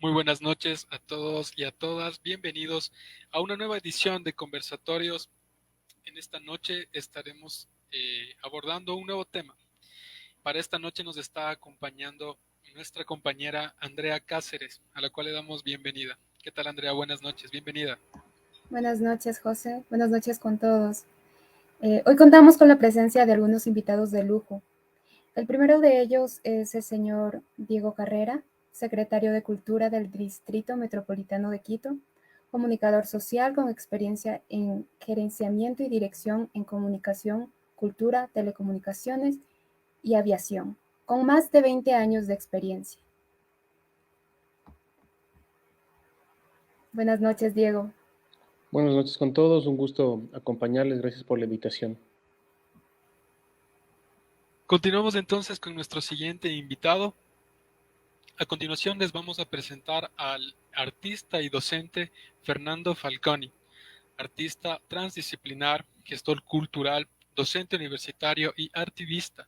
Muy buenas noches a todos y a todas. Bienvenidos a una nueva edición de Conversatorios. En esta noche estaremos abordando un nuevo tema. Para esta noche nos está acompañando nuestra compañera Andrea Cáceres, a la cual le damos bienvenida. ¿Qué tal, Andrea? Buenas noches, bienvenida. Buenas noches, José. Buenas noches con todos. Hoy contamos con la presencia de algunos invitados de lujo. El primero de ellos es el señor Diego Carrera, secretario de Cultura del Distrito Metropolitano de Quito, comunicador social con experiencia en gerenciamiento y dirección en comunicación, cultura, telecomunicaciones y aviación, con más de 20 años de experiencia. Buenas noches, Diego. Buenas noches con todos, un gusto acompañarles, gracias por la invitación. Continuamos entonces con nuestro siguiente invitado. A continuación les vamos a presentar al artista y docente Fernando Falconi, artista transdisciplinar, gestor cultural, docente universitario y activista,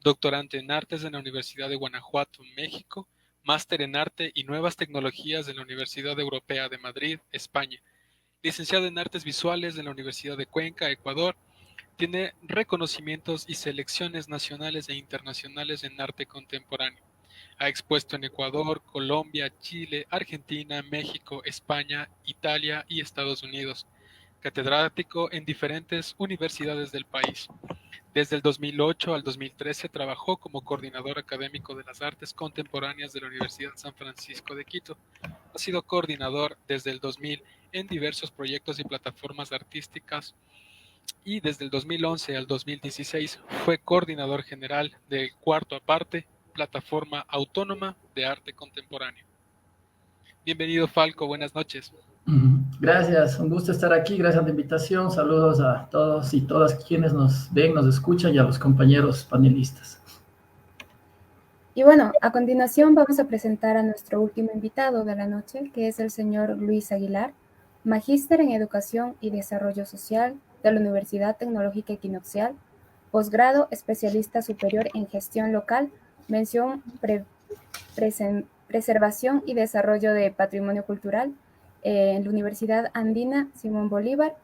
doctorante en artes en la Universidad de Guanajuato, México, máster en arte y nuevas tecnologías de la Universidad Europea de Madrid, España, licenciado en artes visuales de la Universidad de Cuenca, Ecuador. Tiene reconocimientos y selecciones nacionales e internacionales en arte contemporáneo. Ha expuesto en Ecuador, Colombia, Chile, Argentina, México, España, Italia y Estados Unidos. Catedrático en diferentes universidades del país. Desde el 2008 al 2013 trabajó como coordinador académico de las artes contemporáneas de la Universidad San Francisco de Quito. Ha sido coordinador desde el 2000 en diversos proyectos y plataformas artísticas y desde el 2011 al 2016 fue coordinador general del Cuarto Aparte, plataforma autónoma de arte contemporáneo. Bienvenido, Falco, buenas noches. Gracias, un gusto estar aquí, gracias por la invitación, saludos a todos y todas quienes nos ven, nos escuchan y a los compañeros panelistas. Y bueno, a continuación vamos a presentar a nuestro último invitado de la noche, que es el señor Luis Aguilar, magíster en Educación y Desarrollo Social de la Universidad Tecnológica Equinoccial, posgrado especialista superior en Gestión Local, mención Preservación y Desarrollo de Patrimonio Cultural en la Universidad Andina Simón Bolívar.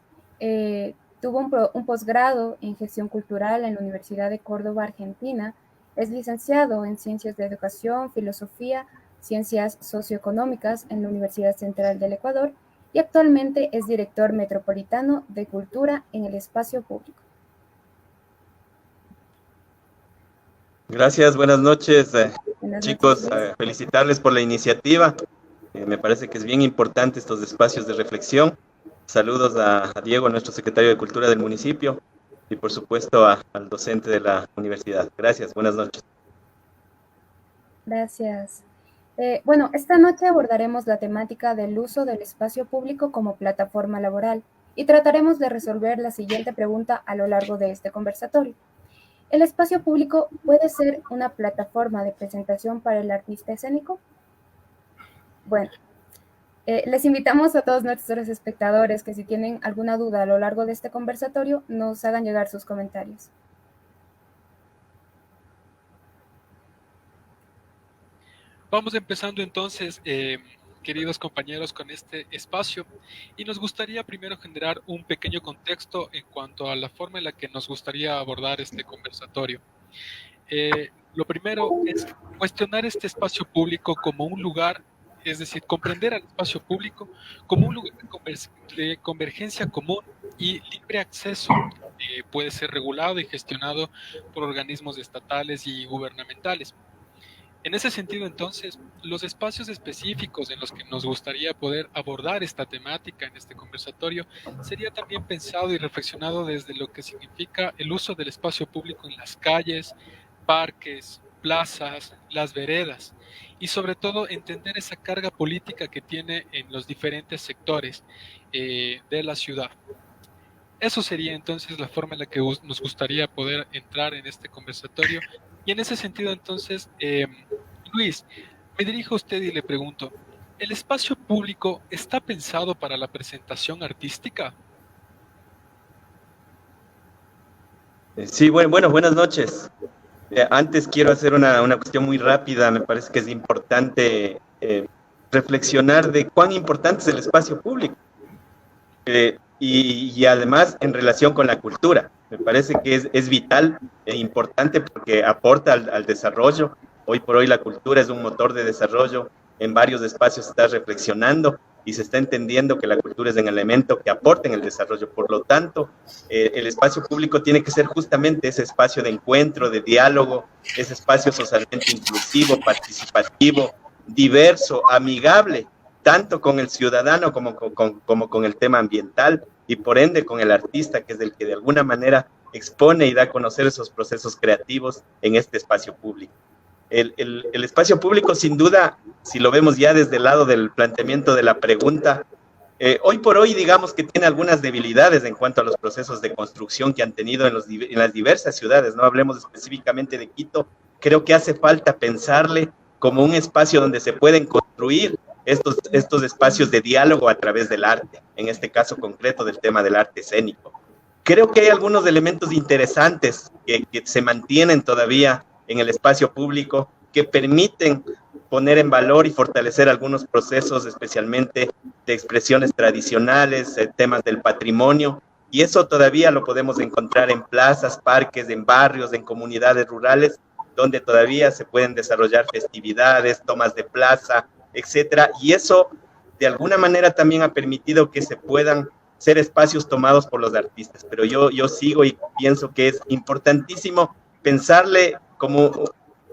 Tuvo un posgrado en Gestión Cultural en la Universidad de Córdoba, Argentina. Es licenciado en Ciencias de Educación, Filosofía, Ciencias Socioeconómicas en la Universidad Central del Ecuador y actualmente es director metropolitano de Cultura en el Espacio Público. Gracias, buenas noches, chicos, felicitarles por la iniciativa. Me parece que es bien importante estos espacios de reflexión. Saludos a Diego, nuestro secretario de Cultura del municipio, y por supuesto al docente de la universidad. Gracias, buenas noches. Gracias. Bueno, esta noche abordaremos la temática del uso del espacio público como plataforma laboral y trataremos de resolver la siguiente pregunta a lo largo de este conversatorio. ¿El espacio público puede ser una plataforma de presentación para el artista escénico? Bueno, les invitamos a todos nuestros espectadores que si tienen alguna duda a lo largo de este conversatorio, nos hagan llegar sus comentarios. Vamos empezando entonces, queridos compañeros, con este espacio y nos gustaría primero generar un pequeño contexto en cuanto a la forma en la que nos gustaría abordar este conversatorio. Lo primero es cuestionar este espacio público como un lugar, es decir, comprender al espacio público como un lugar de convergencia común y libre acceso. Puede ser regulado y gestionado por organismos estatales y gubernamentales. En ese sentido, entonces, los espacios específicos en los que nos gustaría poder abordar esta temática en este conversatorio sería también pensado y reflexionado desde lo que significa el uso del espacio público en las calles, parques, plazas, las veredas, y sobre todo entender esa carga política que tiene en los diferentes sectores de la ciudad. Eso sería entonces la forma en la que nos gustaría poder entrar en este conversatorio. Y en ese sentido, entonces, Luis, me dirijo a usted y le pregunto, ¿el espacio público está pensado para la presentación artística? Sí, bueno, buenas noches. Antes quiero hacer una cuestión muy rápida. Me parece que es importante reflexionar de cuán importante es el espacio público. Y además en relación con la cultura. Me parece que es vital e importante porque aporta al desarrollo. Hoy por hoy la cultura es un motor de desarrollo. En varios espacios se está reflexionando y se está entendiendo que la cultura es un elemento que aporta en el desarrollo. Por lo tanto, el espacio público tiene que ser justamente ese espacio de encuentro, de diálogo, ese espacio socialmente inclusivo, participativo, diverso, amigable, tanto con el ciudadano como con el tema ambiental y por ende con el artista, que es el que de alguna manera expone y da a conocer esos procesos creativos en este espacio público. El espacio público, sin duda, si lo vemos ya desde el lado del planteamiento de la pregunta, hoy por hoy digamos que tiene algunas debilidades en cuanto a los procesos de construcción que han tenido en las diversas ciudades, no hablemos específicamente de Quito. Creo que hace falta pensarle como un espacio donde se pueden construir estos espacios de diálogo a través del arte, en este caso concreto del tema del arte escénico. Creo que hay algunos elementos interesantes que se mantienen todavía en el espacio público que permiten poner en valor y fortalecer algunos procesos, especialmente de expresiones tradicionales, temas del patrimonio, y eso todavía lo podemos encontrar en plazas, parques, en barrios, en comunidades rurales, donde todavía se pueden desarrollar festividades, tomas de plaza, etcétera, y eso de alguna manera también ha permitido que se puedan ser espacios tomados por los artistas, pero yo sigo y pienso que es importantísimo pensarle como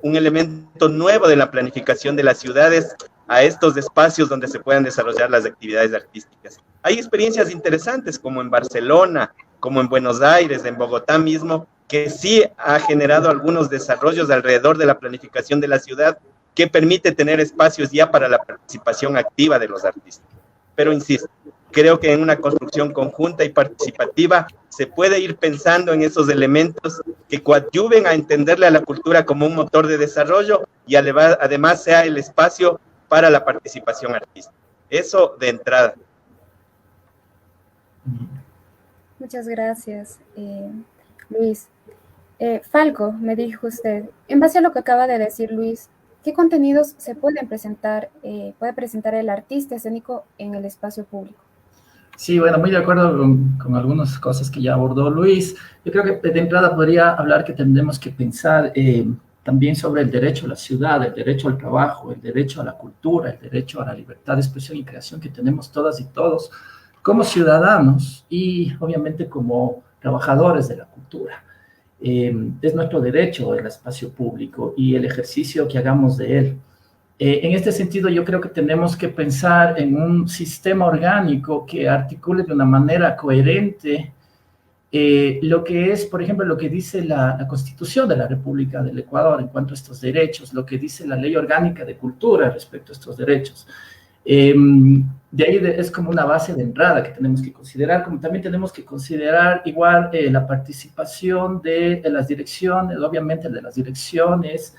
un elemento nuevo de la planificación de las ciudades a estos espacios donde se puedan desarrollar las actividades artísticas. Hay experiencias interesantes como en Barcelona, como en Buenos Aires, en Bogotá mismo, que sí ha generado algunos desarrollos alrededor de la planificación de la ciudad que permite tener espacios ya para la participación activa de los artistas. Pero insisto, creo que en una construcción conjunta y participativa se puede ir pensando en esos elementos que coadyuven a entenderle a la cultura como un motor de desarrollo y además sea el espacio para la participación artística. Eso de entrada. Muchas gracias, Luis. Falco, me dijo usted, en base a lo que acaba de decir Luis, ¿qué contenidos se pueden presentar, puede presentar el artista escénico en el espacio público? Sí, bueno, muy de acuerdo con algunas cosas que ya abordó Luis. Yo creo que de entrada podría hablar que tendremos que pensar también sobre el derecho a la ciudad, el derecho al trabajo, el derecho a la cultura, el derecho a la libertad de expresión y creación que tenemos todas y todos como ciudadanos y obviamente como trabajadores de la cultura. Es nuestro derecho el espacio público y el ejercicio que hagamos de él. En este sentido, yo creo que tenemos que pensar en un sistema orgánico que articule de una manera coherente lo que es, por ejemplo, lo que dice la Constitución de la República del Ecuador en cuanto a estos derechos, lo que dice la Ley Orgánica de Cultura respecto a estos derechos. De ahí es como una base de entrada que tenemos que considerar, como también tenemos que considerar igual la participación de las direcciones, obviamente de las direcciones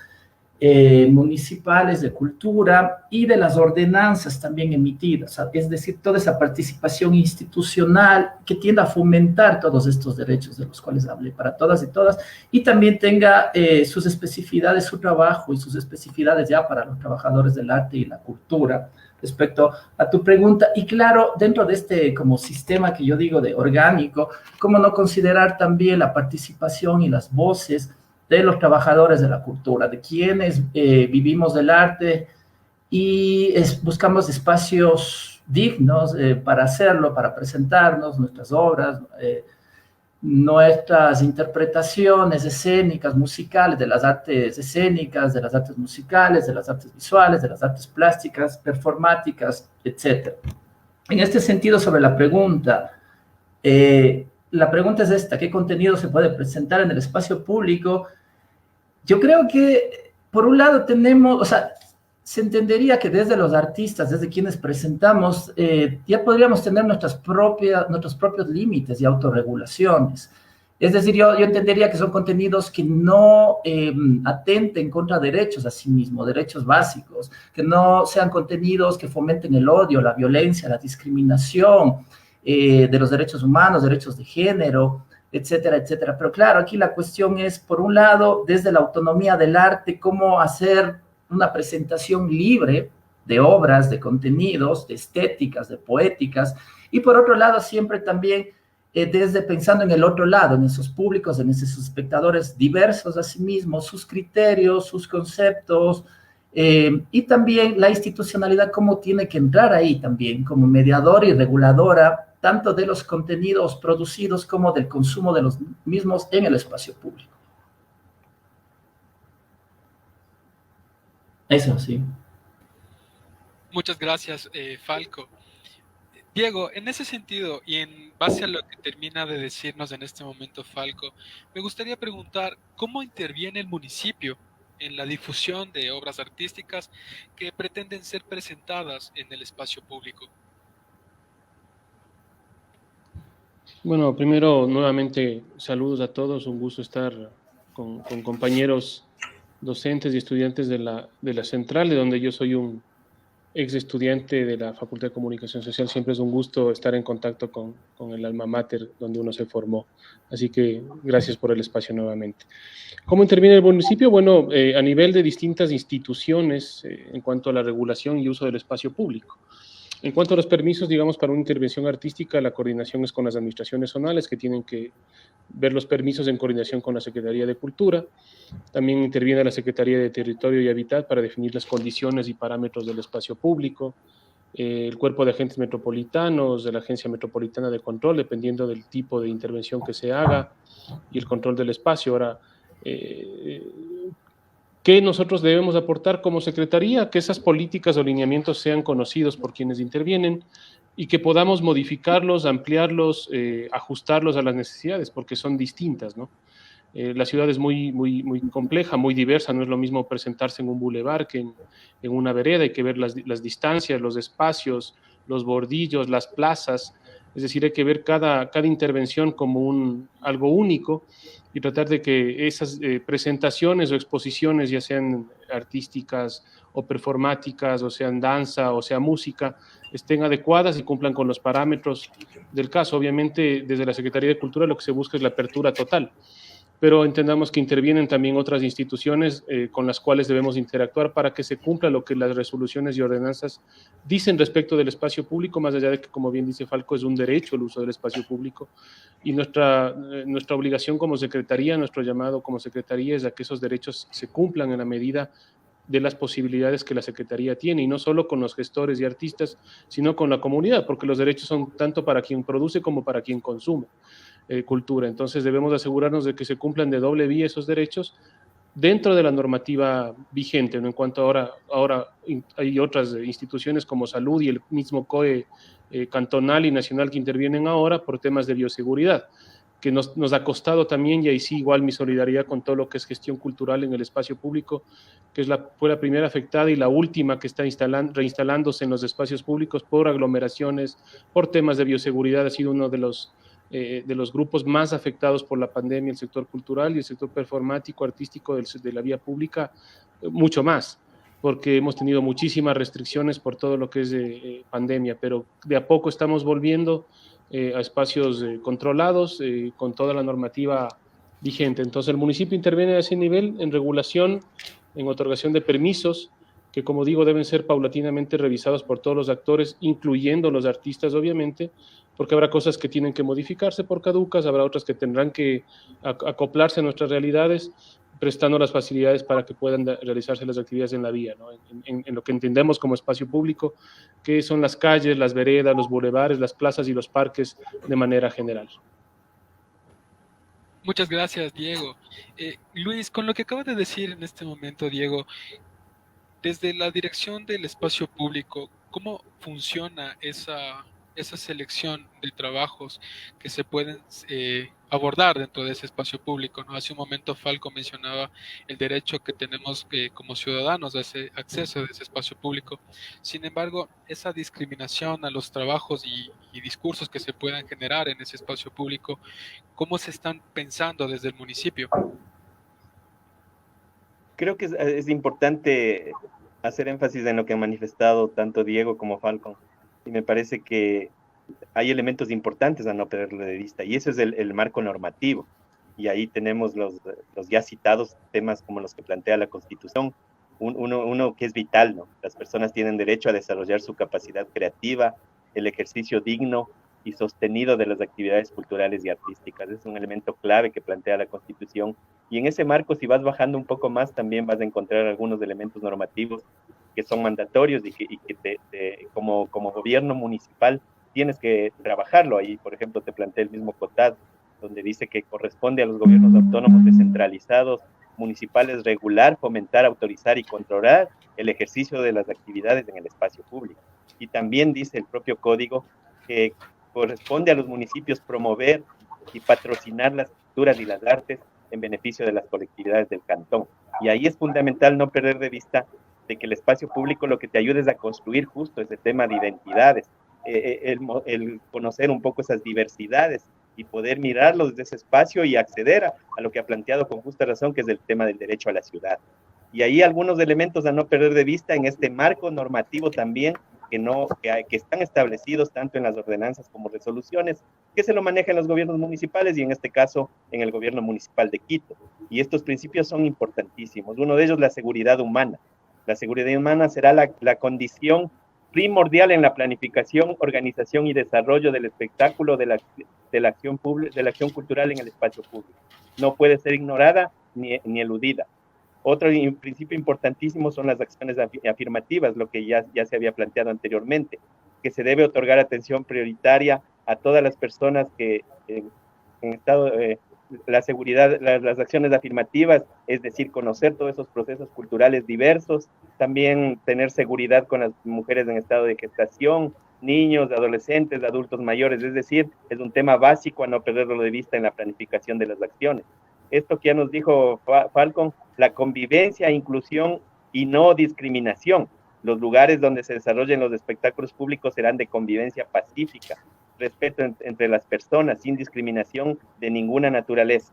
municipales de cultura y de las ordenanzas también emitidas, es decir, toda esa participación institucional que tiende a fomentar todos estos derechos de los cuales hablé para todas y todas, y también tenga sus especificidades, su trabajo y sus especificidades ya para los trabajadores del arte y la cultura. Respecto a tu pregunta, y claro, dentro de este como sistema que yo digo de orgánico, ¿cómo no considerar también la participación y las voces de los trabajadores de la cultura, de quienes vivimos del arte y buscamos espacios dignos para hacerlo, para presentarnos nuestras obras, nuestras interpretaciones escénicas, musicales, de las artes escénicas, de las artes musicales, de las artes visuales, de las artes plásticas, performáticas, etc. En este sentido, sobre la pregunta es esta: ¿qué contenido se puede presentar en el espacio público? Yo creo que, por un lado, se entendería que desde los artistas, desde quienes presentamos, ya podríamos tener nuestros propios límites y autorregulaciones. Es decir, yo entendería que son contenidos que no atenten contra derechos a sí mismos, derechos básicos, que no sean contenidos que fomenten el odio, la violencia, la discriminación de los derechos humanos, derechos de género, etcétera, etcétera. Pero claro, aquí la cuestión es, por un lado, desde la autonomía del arte, cómo hacer una presentación libre de obras, de contenidos, de estéticas, de poéticas, y por otro lado siempre también desde pensando en el otro lado, en esos públicos, en esos espectadores diversos a sí mismos, sus criterios, sus conceptos, y también la institucionalidad, cómo tiene que entrar ahí también como mediadora y reguladora, tanto de los contenidos producidos como del consumo de los mismos en el espacio público. Eso sí. Muchas gracias, Falco. Diego, en ese sentido y en base a lo que termina de decirnos en este momento Falco, me gustaría preguntar cómo interviene el municipio en la difusión de obras artísticas que pretenden ser presentadas en el espacio público. Bueno, primero, nuevamente, saludos a todos. Un gusto estar con compañeros docentes y estudiantes de la central, de donde yo soy un ex estudiante de la Facultad de Comunicación Social. Siempre es un gusto estar en contacto con el alma mater donde uno se formó. Así que gracias por el espacio nuevamente. ¿Cómo interviene el municipio? Bueno, a nivel de distintas instituciones en cuanto a la regulación y uso del espacio público. En cuanto a los permisos, digamos, para una intervención artística, la coordinación es con las administraciones zonales, que tienen que ver los permisos en coordinación con la Secretaría de Cultura. También interviene la Secretaría de Territorio y Hábitat para definir las condiciones y parámetros del espacio público. El Cuerpo de Agentes Metropolitanos, de la Agencia Metropolitana de Control, dependiendo del tipo de intervención que se haga, y el control del espacio. Ahora, ¿qué nosotros debemos aportar como Secretaría? Que esas políticas o lineamientos sean conocidos por quienes intervienen y que podamos modificarlos, ampliarlos, ajustarlos a las necesidades, porque son distintas, ¿no? La ciudad es muy compleja, muy diversa, no es lo mismo presentarse en un bulevar que en una vereda. Hay que ver las distancias, los espacios, los bordillos, las plazas. Es decir, hay que ver cada intervención como algo único y tratar de que esas presentaciones o exposiciones, ya sean artísticas o performáticas, o sean danza, o sea música, estén adecuadas y cumplan con los parámetros del caso. Obviamente, desde la Secretaría de Cultura lo que se busca es la apertura total, pero entendamos que intervienen también otras instituciones con las cuales debemos interactuar para que se cumpla lo que las resoluciones y ordenanzas dicen respecto del espacio público, más allá de que, como bien dice Falco, es un derecho el uso del espacio público, y nuestra obligación como Secretaría, nuestro llamado como Secretaría es a que esos derechos se cumplan en la medida de las posibilidades que la Secretaría tiene, y no solo con los gestores y artistas, sino con la comunidad, porque los derechos son tanto para quien produce como para quien consume cultura. Entonces debemos asegurarnos de que se cumplan de doble vía esos derechos dentro de la normativa vigente, ¿no? En cuanto ahora hay otras instituciones como Salud y el mismo COE cantonal y nacional que intervienen ahora por temas de bioseguridad, que nos ha costado también, y ahí sí igual mi solidaridad con todo lo que es gestión cultural en el espacio público, que fue la primera afectada y la última que está reinstalándose en los espacios públicos por aglomeraciones, por temas de bioseguridad. Ha sido uno de los grupos más afectados por la pandemia, el sector cultural y el sector performático, artístico de la vía pública, mucho más, porque hemos tenido muchísimas restricciones por todo lo que es pandemia, pero de a poco estamos volviendo a espacios controlados con toda la normativa vigente. Entonces el municipio interviene a ese nivel en regulación, en otorgación de permisos, que como digo deben ser paulatinamente revisados por todos los actores, incluyendo los artistas obviamente, porque habrá cosas que tienen que modificarse por caducas, habrá otras que tendrán que acoplarse a nuestras realidades, prestando las facilidades para que puedan realizarse las actividades en la vía, ¿no? En lo que entendemos como espacio público, que son las calles, las veredas, los bulevares, las plazas y los parques de manera general. Muchas gracias, Diego. Luis, con lo que acabas de decir en este momento, Diego, desde la dirección del espacio público, ¿cómo funciona esa selección de trabajos que se pueden abordar dentro de ese espacio público, ¿no? Hace un momento Falco mencionaba el derecho que tenemos como ciudadanos a ese acceso a ese espacio público. Sin embargo, esa discriminación a los trabajos y discursos que se puedan generar en ese espacio público, ¿cómo se están pensando desde el municipio? Creo que es importante hacer énfasis en lo que han manifestado tanto Diego como Falcon. Y me parece que hay elementos importantes a no perderlo de vista, y eso es el marco normativo. Y ahí tenemos los ya citados temas como los que plantea la Constitución, uno que es vital, ¿no? Las personas tienen derecho a desarrollar su capacidad creativa, el ejercicio digno y sostenido de las actividades culturales y artísticas. Es un elemento clave que plantea la Constitución. Y en ese marco, si vas bajando un poco más, también vas a encontrar algunos elementos normativos que son mandatorios y que como gobierno municipal tienes que trabajarlo. Ahí, por ejemplo, te plantea el mismo COTAD, donde dice que corresponde a los gobiernos autónomos descentralizados municipales regular, fomentar, autorizar y controlar el ejercicio de las actividades en el espacio público. Y también dice el propio código que corresponde a los municipios promover y patrocinar las culturas y las artes en beneficio de las colectividades del cantón. Y ahí es fundamental no perder de vista de que el espacio público lo que te ayuda es a construir justo ese tema de identidades, el conocer un poco esas diversidades y poder mirarlo desde ese espacio y acceder a lo que ha planteado con justa razón, que es el tema del derecho a la ciudad. Y ahí algunos elementos a no perder de vista en este marco normativo también, que están establecidos tanto en las ordenanzas como resoluciones, que se lo manejan los gobiernos municipales y en este caso en el gobierno municipal de Quito. Y estos principios son importantísimos. Uno de ellos, la seguridad humana. La seguridad humana será la condición primordial en la planificación, organización y desarrollo del espectáculo de la acción cultural en el espacio público. No puede ser ignorada ni eludida. Otro principio importantísimo son las acciones afirmativas, lo que ya se había planteado anteriormente, que se debe otorgar atención prioritaria a todas las personas que en estado, la seguridad, las acciones afirmativas, es decir, conocer todos esos procesos culturales diversos, también tener seguridad con las mujeres en estado de gestación, niños, adolescentes, adultos mayores, es decir, es un tema básico a no perderlo de vista en la planificación de las acciones. Esto que ya nos dijo Falcon, la convivencia, inclusión y no discriminación. Los lugares donde se desarrollen los espectáculos públicos serán de convivencia pacífica, respeto entre las personas, sin discriminación de ninguna naturaleza.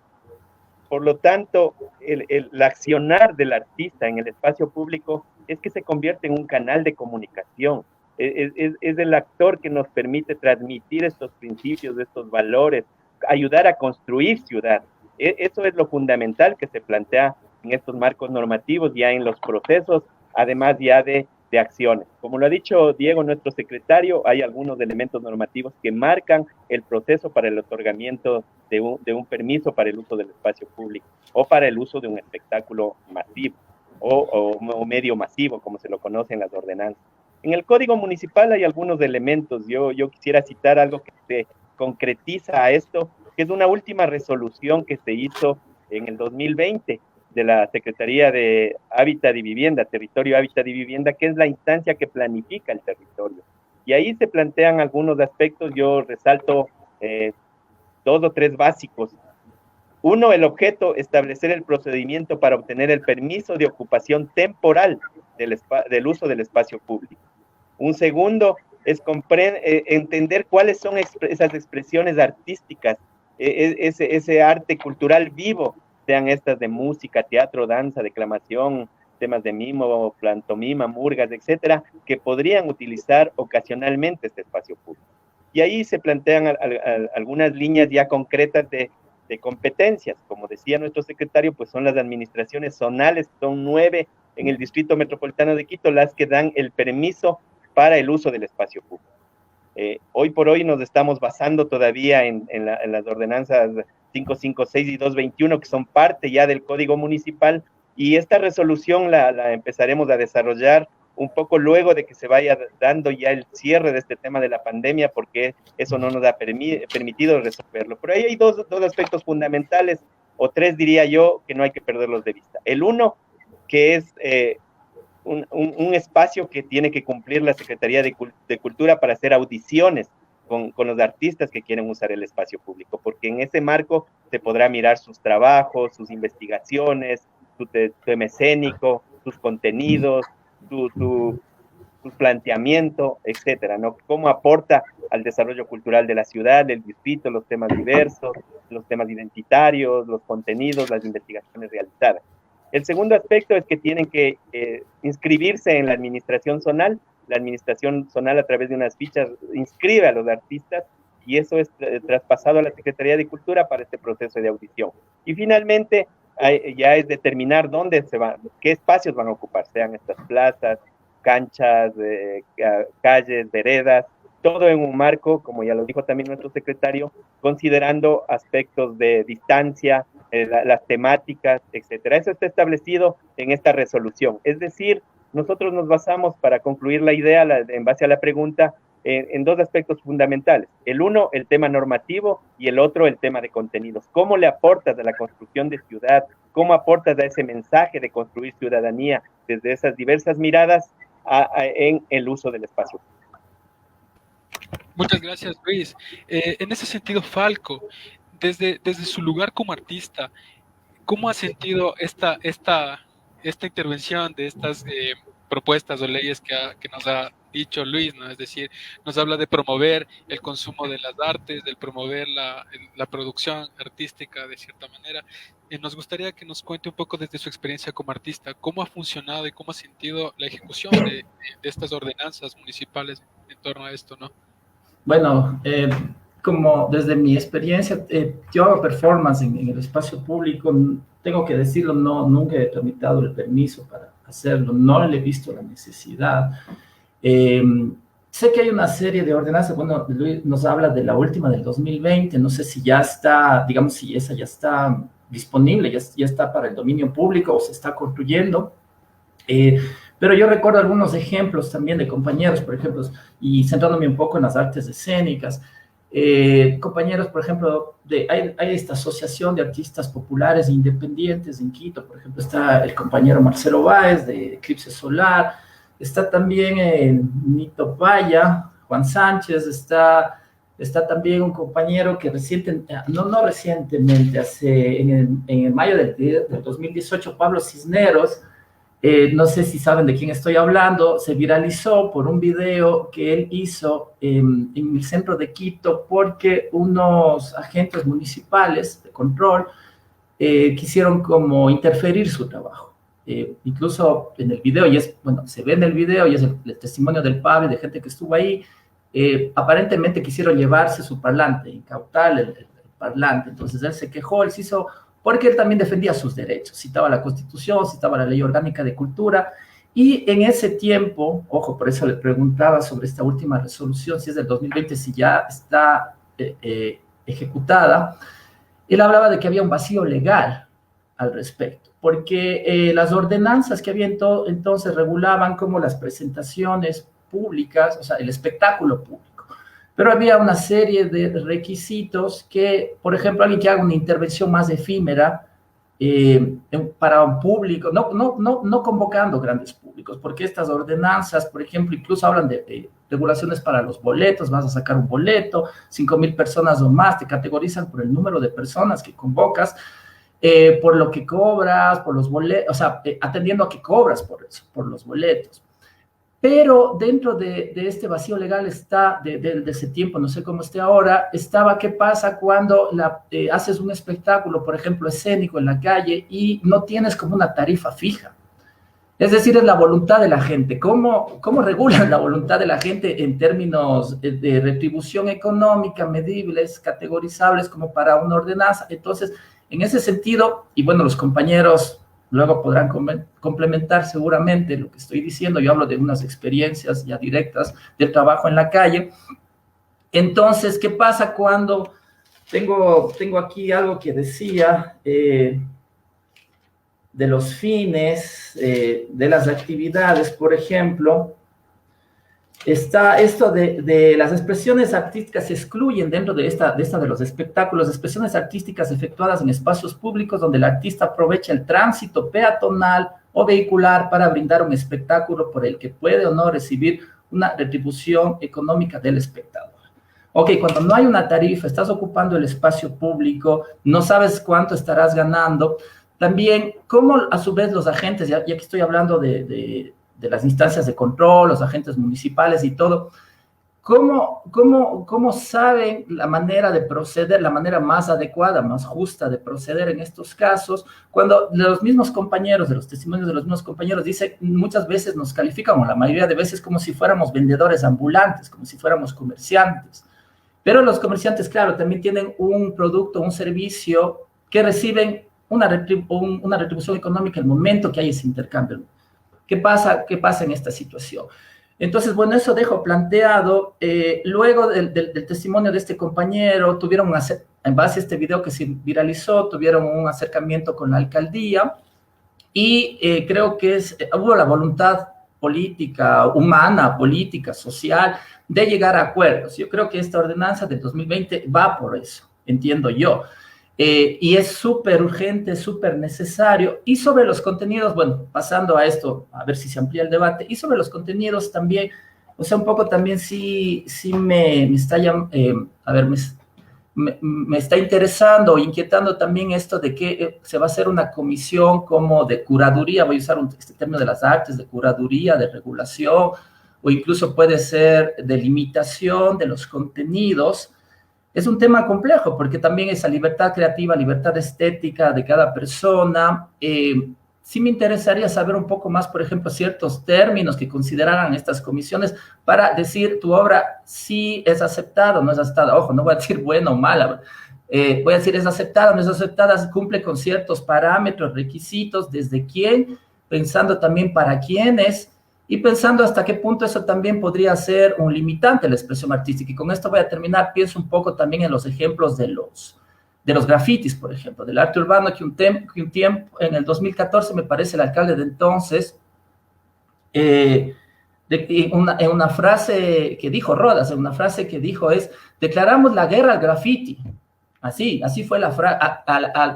Por lo tanto, el accionar del artista en el espacio público es que se convierte en un canal de comunicación. Es el actor que nos permite transmitir estos principios, estos valores, ayudar a construir ciudad. Eso es lo fundamental que se plantea en estos marcos normativos, ya en los procesos, además ya de acciones. Como lo ha dicho Diego, nuestro secretario, hay algunos elementos normativos que marcan el proceso para el otorgamiento de un permiso para el uso del espacio público o para el uso de un espectáculo masivo o medio masivo, como se lo conoce en las ordenanzas. En el Código Municipal hay algunos elementos. Yo quisiera citar algo que se concretiza a esto, que es una última resolución que se hizo en el 2020 de la Secretaría de Hábitat y Vivienda, Territorio, Hábitat y Vivienda, que es la instancia que planifica el territorio. Y ahí se plantean algunos aspectos, yo resalto 2 o 3 básicos. Uno, el objeto, establecer el procedimiento para obtener el permiso de ocupación temporal del uso del espacio público. Un segundo es entender cuáles son esas expresiones artísticas, ese arte cultural vivo, sean estas de música, teatro, danza, declamación, temas de mimo, pantomima, murgas, etcétera, que podrían utilizar ocasionalmente este espacio público. Y ahí se plantean algunas líneas ya concretas de competencias. Como decía nuestro secretario, pues son las administraciones zonales, son 9 en el Distrito Metropolitano de Quito, las que dan el permiso para el uso del espacio público. Hoy por hoy nos estamos basando todavía en las ordenanzas 556 y 221, que son parte ya del Código Municipal, y esta resolución la empezaremos a desarrollar un poco luego de que se vaya dando ya el cierre de este tema de la pandemia, porque eso no nos ha permitido resolverlo. Pero ahí hay dos aspectos fundamentales, o 3 diría yo, que no hay que perderlos de vista. El uno, que es un espacio que tiene que cumplir la Secretaría de Cultura para hacer audiciones con los artistas que quieren usar el espacio público, porque en ese marco se podrá mirar sus trabajos, sus investigaciones, su tema escénico, sus contenidos, su planteamiento, etcétera, ¿no? Cómo aporta al desarrollo cultural de la ciudad, del distrito, los temas diversos, los temas identitarios, los contenidos, las investigaciones realizadas. El segundo aspecto es que tienen que inscribirse en la administración zonal. La administración zonal, a través de unas fichas, inscribe a los artistas, y eso es traspasado a la Secretaría de Cultura para este proceso de audición. Y finalmente, ya es determinar dónde se van, qué espacios van a ocupar, sean estas plazas, canchas, calles, veredas, todo en un marco, como ya lo dijo también nuestro secretario, considerando aspectos de distancia, las temáticas, etcétera. Eso está establecido en esta resolución. Es decir, nosotros nos basamos, para concluir la idea, en base a la pregunta, en dos aspectos fundamentales. El uno, el tema normativo, y el otro, el tema de contenidos. ¿Cómo le aportas a la construcción de ciudad? ¿Cómo aportas a ese mensaje de construir ciudadanía desde esas diversas miradas en el uso del espacio? Muchas gracias, Luis. En ese sentido, Falco, desde su lugar como artista, ¿cómo ha sentido esta intervención de estas propuestas o leyes que nos ha dicho Luis, ¿no? Es decir, nos habla de promover el consumo de las artes, de promover la producción artística de cierta manera. Nos gustaría que nos cuente un poco desde su experiencia como artista, cómo ha funcionado y cómo ha sentido la ejecución de estas ordenanzas municipales en torno a esto, ¿no? Bueno, como desde mi experiencia, yo hago performance en el espacio público, tengo que decirlo, nunca he tramitado el permiso para hacerlo, no le he visto la necesidad. Sé que hay una serie de ordenanzas, bueno, Luis nos habla de la última del 2020, no sé si ya está, digamos, si esa ya está disponible, ya está para el dominio público o se está construyendo. Pero yo recuerdo algunos ejemplos también de compañeros, por ejemplo, y centrándome un poco en las artes escénicas, compañeros, por ejemplo, hay esta asociación de artistas populares e independientes en Quito, por ejemplo, está el compañero Marcelo Báez de Eclipse Solar, está también Nito Paya, Juan Sánchez, está también un compañero que recientemente, en mayo del 2018, Pablo Cisneros, no sé si saben de quién estoy hablando, se viralizó por un video que él hizo en el centro de Quito porque unos agentes municipales de control quisieron como interferir su trabajo. Incluso en el video, se ve en el video y es el testimonio del PAB, de gente que estuvo ahí, aparentemente quisieron llevarse su parlante, incautar el parlante, entonces él se quejó, él se hizo... porque él también defendía sus derechos, citaba la Constitución, citaba la Ley Orgánica de Cultura, y en ese tiempo, ojo, por eso le preguntaba sobre esta última resolución, si es del 2020, si ya está ejecutada, él hablaba de que había un vacío legal al respecto, porque las ordenanzas que había entonces regulaban como las presentaciones públicas, o sea, el espectáculo público. Pero había una serie de requisitos que, por ejemplo, alguien que haga una intervención más efímera para un público, no convocando grandes públicos, porque estas ordenanzas, por ejemplo, incluso hablan de regulaciones para los boletos, vas a sacar un boleto, 5,000 personas o más, te categorizan por el número de personas que convocas, por lo que cobras, por los boletos, o sea, atendiendo a que cobras por eso, por los boletos. Pero dentro de este vacío legal está, de ese tiempo, no sé cómo esté ahora, estaba qué pasa cuando haces un espectáculo, por ejemplo, escénico en la calle y no tienes como una tarifa fija. Es decir, es la voluntad de la gente. ¿Cómo regulan la voluntad de la gente en términos de retribución económica, medibles, categorizables como para una ordenanza? Entonces, en ese sentido, y bueno, los compañeros luego podrán complementar seguramente lo que estoy diciendo. Yo hablo de unas experiencias ya directas del trabajo en la calle. Entonces, ¿qué pasa cuando tengo aquí algo que decía de los fines, de las actividades, por ejemplo? Está esto de las expresiones artísticas se excluyen dentro de esta de los espectáculos, expresiones artísticas efectuadas en espacios públicos donde el artista aprovecha el tránsito peatonal o vehicular para brindar un espectáculo por el que puede o no recibir una retribución económica del espectador. Ok, cuando no hay una tarifa, estás ocupando el espacio público, no sabes cuánto estarás ganando. También, cómo a su vez los agentes, ya que estoy hablando de las instancias de control, los agentes municipales y todo, ¿cómo saben la manera de proceder, la manera más adecuada, más justa de proceder en estos casos? Cuando los mismos compañeros, de los testimonios de los mismos compañeros, dicen, muchas veces nos califican, o la mayoría de veces, como si fuéramos vendedores ambulantes, como si fuéramos comerciantes. Pero los comerciantes, claro, también tienen un producto, un servicio que reciben una retribución económica en el momento que hay ese intercambio. ¿Qué pasa en esta situación? Entonces, bueno, eso dejo planteado. Luego del testimonio de este compañero, en base a este video que se viralizó, tuvieron un acercamiento con la alcaldía y creo que hubo la voluntad política, humana, política, social, de llegar a acuerdos. Yo creo que esta ordenanza del 2020 va por eso, entiendo yo. Y es súper urgente, súper necesario. Y sobre los contenidos, bueno, pasando a esto, a ver si se amplía el debate, y sobre los contenidos también, o sea, un poco también sí me está me está interesando o inquietando también esto de que se va a hacer una comisión como de curaduría, voy a usar este término de las artes, de curaduría, de regulación, o incluso puede ser de limitación de los contenidos. Es un tema complejo porque también esa libertad creativa, libertad estética de cada persona, sí me interesaría saber un poco más, por ejemplo, ciertos términos que consideraran estas comisiones para decir tu obra sí es aceptada o no es aceptada. Ojo, no voy a decir buena o mala, voy a decir es aceptada o no es aceptada, cumple con ciertos parámetros, requisitos, desde quién, pensando también para quiénes, y pensando hasta qué punto eso también podría ser un limitante a la expresión artística. Y con esto voy a terminar. Pienso un poco también en los ejemplos de los grafitis, por ejemplo, del arte urbano, que un tiempo, en el 2014, me parece, el alcalde de entonces, en una frase que dijo Rodas, es, declaramos la guerra al graffiti. Así fue la frase, al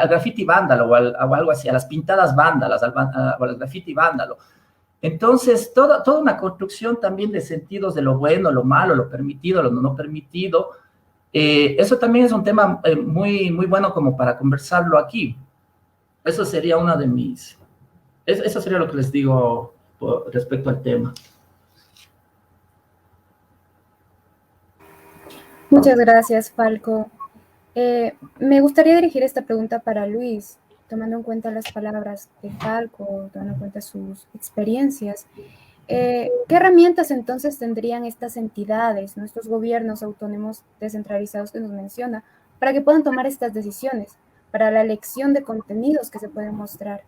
graffiti vándalo o algo así, a las pintadas vándalas, al graffiti vándalo. Entonces, toda una construcción también de sentidos de lo bueno, lo malo, lo permitido, lo no permitido. Eso también es un tema muy, muy bueno como para conversarlo aquí. Eso sería eso sería lo que les digo respecto al tema. Muchas gracias, Falco. Me gustaría dirigir esta pregunta para Luis, tomando en cuenta las palabras de Falco, tomando en cuenta sus experiencias. ¿Qué herramientas entonces tendrían estas entidades, estos gobiernos autónomos descentralizados que nos menciona, para que puedan tomar estas decisiones, para la elección de contenidos que se pueden mostrar?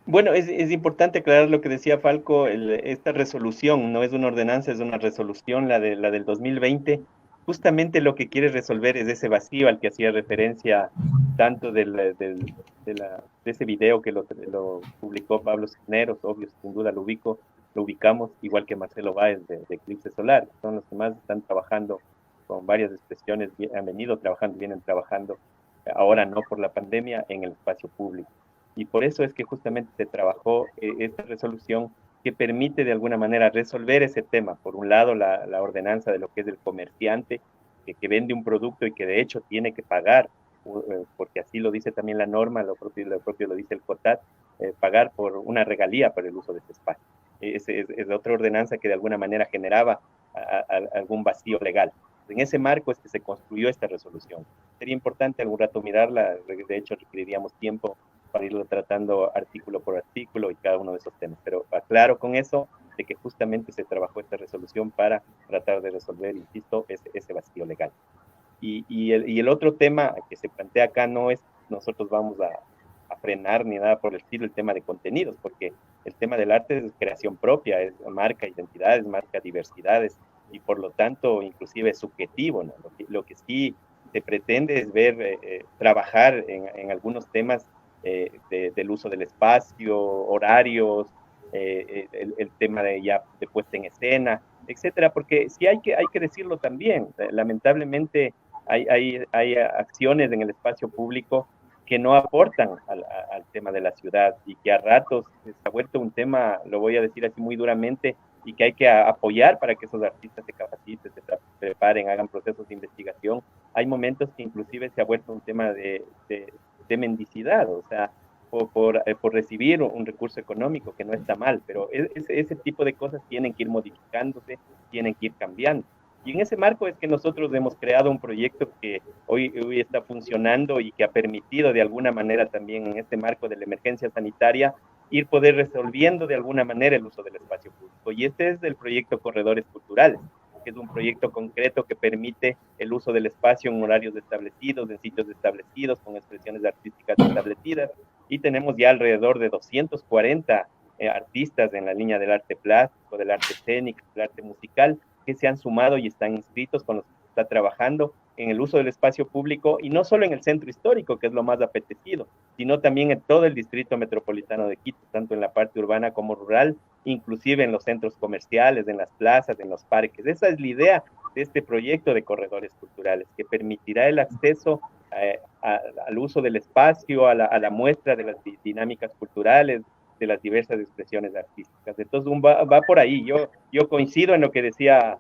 Bueno, es importante aclarar lo que decía Falco, esta resolución no es una ordenanza, es una resolución, la del 2020. Justamente lo que quiere resolver es ese vacío al que hacía referencia tanto de ese video que lo publicó Pablo Cisneros, obvio, sin duda lo ubicamos, igual que Marcelo Báez de Eclipse Solar, que son los que más están trabajando con varias expresiones, vienen trabajando, ahora no por la pandemia, en el espacio público. Y por eso es que justamente se trabajó esta resolución que permite de alguna manera resolver ese tema. Por un lado, la ordenanza de lo que es el comerciante, que vende un producto y que de hecho tiene que pagar, porque así lo dice también la norma, lo propio lo dice el COTAD, pagar por una regalía por el uso de ese espacio. Es otra ordenanza que de alguna manera generaba algún vacío legal. En ese marco es que se construyó esta resolución. Sería importante algún rato mirarla, de hecho requeriríamos tiempo para irlo tratando artículo por artículo y cada uno de esos temas. Pero aclaro con eso de que justamente se trabajó esta resolución para tratar de resolver, insisto, ese vacío legal. Y el otro tema que se plantea acá no es nosotros vamos a frenar ni nada por el estilo el tema de contenidos, porque el tema del arte es creación propia, es marca identidades, marca diversidades, y por lo tanto inclusive es subjetivo, ¿no? Lo que sí se pretende es ver, trabajar en algunos temas del uso del espacio, horarios, el tema de puesta en escena, etcétera, porque sí hay que decirlo también, lamentablemente hay acciones en el espacio público que no aportan al tema de la ciudad y que a ratos se ha vuelto un tema, lo voy a decir así muy duramente, y que hay que apoyar para que esos artistas se capaciten, se preparen, hagan procesos de investigación. Hay momentos que inclusive se ha vuelto un tema de mendicidad, o sea, por recibir un recurso económico, que no está mal, pero ese tipo de cosas tienen que ir modificándose, tienen que ir cambiando. Y en ese marco es que nosotros hemos creado un proyecto que hoy está funcionando y que ha permitido de alguna manera también en este marco de la emergencia sanitaria poder resolviendo de alguna manera el uso del espacio público. Y este es el proyecto Corredores Culturales. que es un proyecto concreto que permite el uso del espacio en horarios establecidos, en sitios establecidos, con expresiones artísticas establecidas, y tenemos ya alrededor de 240 artistas en la línea del arte plástico, del arte escénico, del arte musical, que se han sumado y están inscritos con los que se está trabajando en el uso del espacio público, y no solo en el centro histórico, que es lo más apetecido, sino también en todo el distrito metropolitano de Quito, tanto en la parte urbana como rural, inclusive en los centros comerciales, en las plazas, en los parques. Esa es la idea de este proyecto de corredores culturales, que permitirá el acceso al uso del espacio, a la muestra de las dinámicas culturales, de las diversas expresiones artísticas. Entonces va por ahí. Yo coincido en lo que decía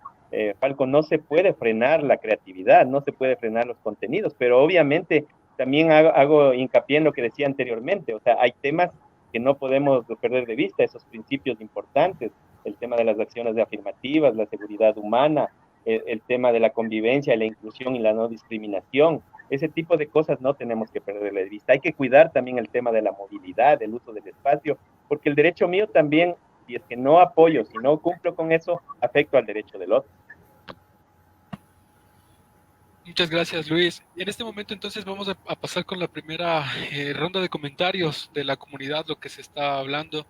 Falco, no se puede frenar la creatividad, no se puede frenar los contenidos, pero obviamente también hago hincapié en lo que decía anteriormente, o sea, hay temas que no podemos perder de vista, esos principios importantes, el tema de las acciones afirmativas, la seguridad humana, el tema de la convivencia, la inclusión y la no discriminación. Ese tipo de cosas no tenemos que perderle de vista. Hay que cuidar también el tema de la movilidad, el uso del espacio, porque el derecho mío también, si es que no apoyo, si no cumplo con eso, afecto al derecho del otro. Muchas gracias, Luis. En este momento entonces vamos a pasar con la primera ronda de comentarios de la comunidad, lo que se está hablando.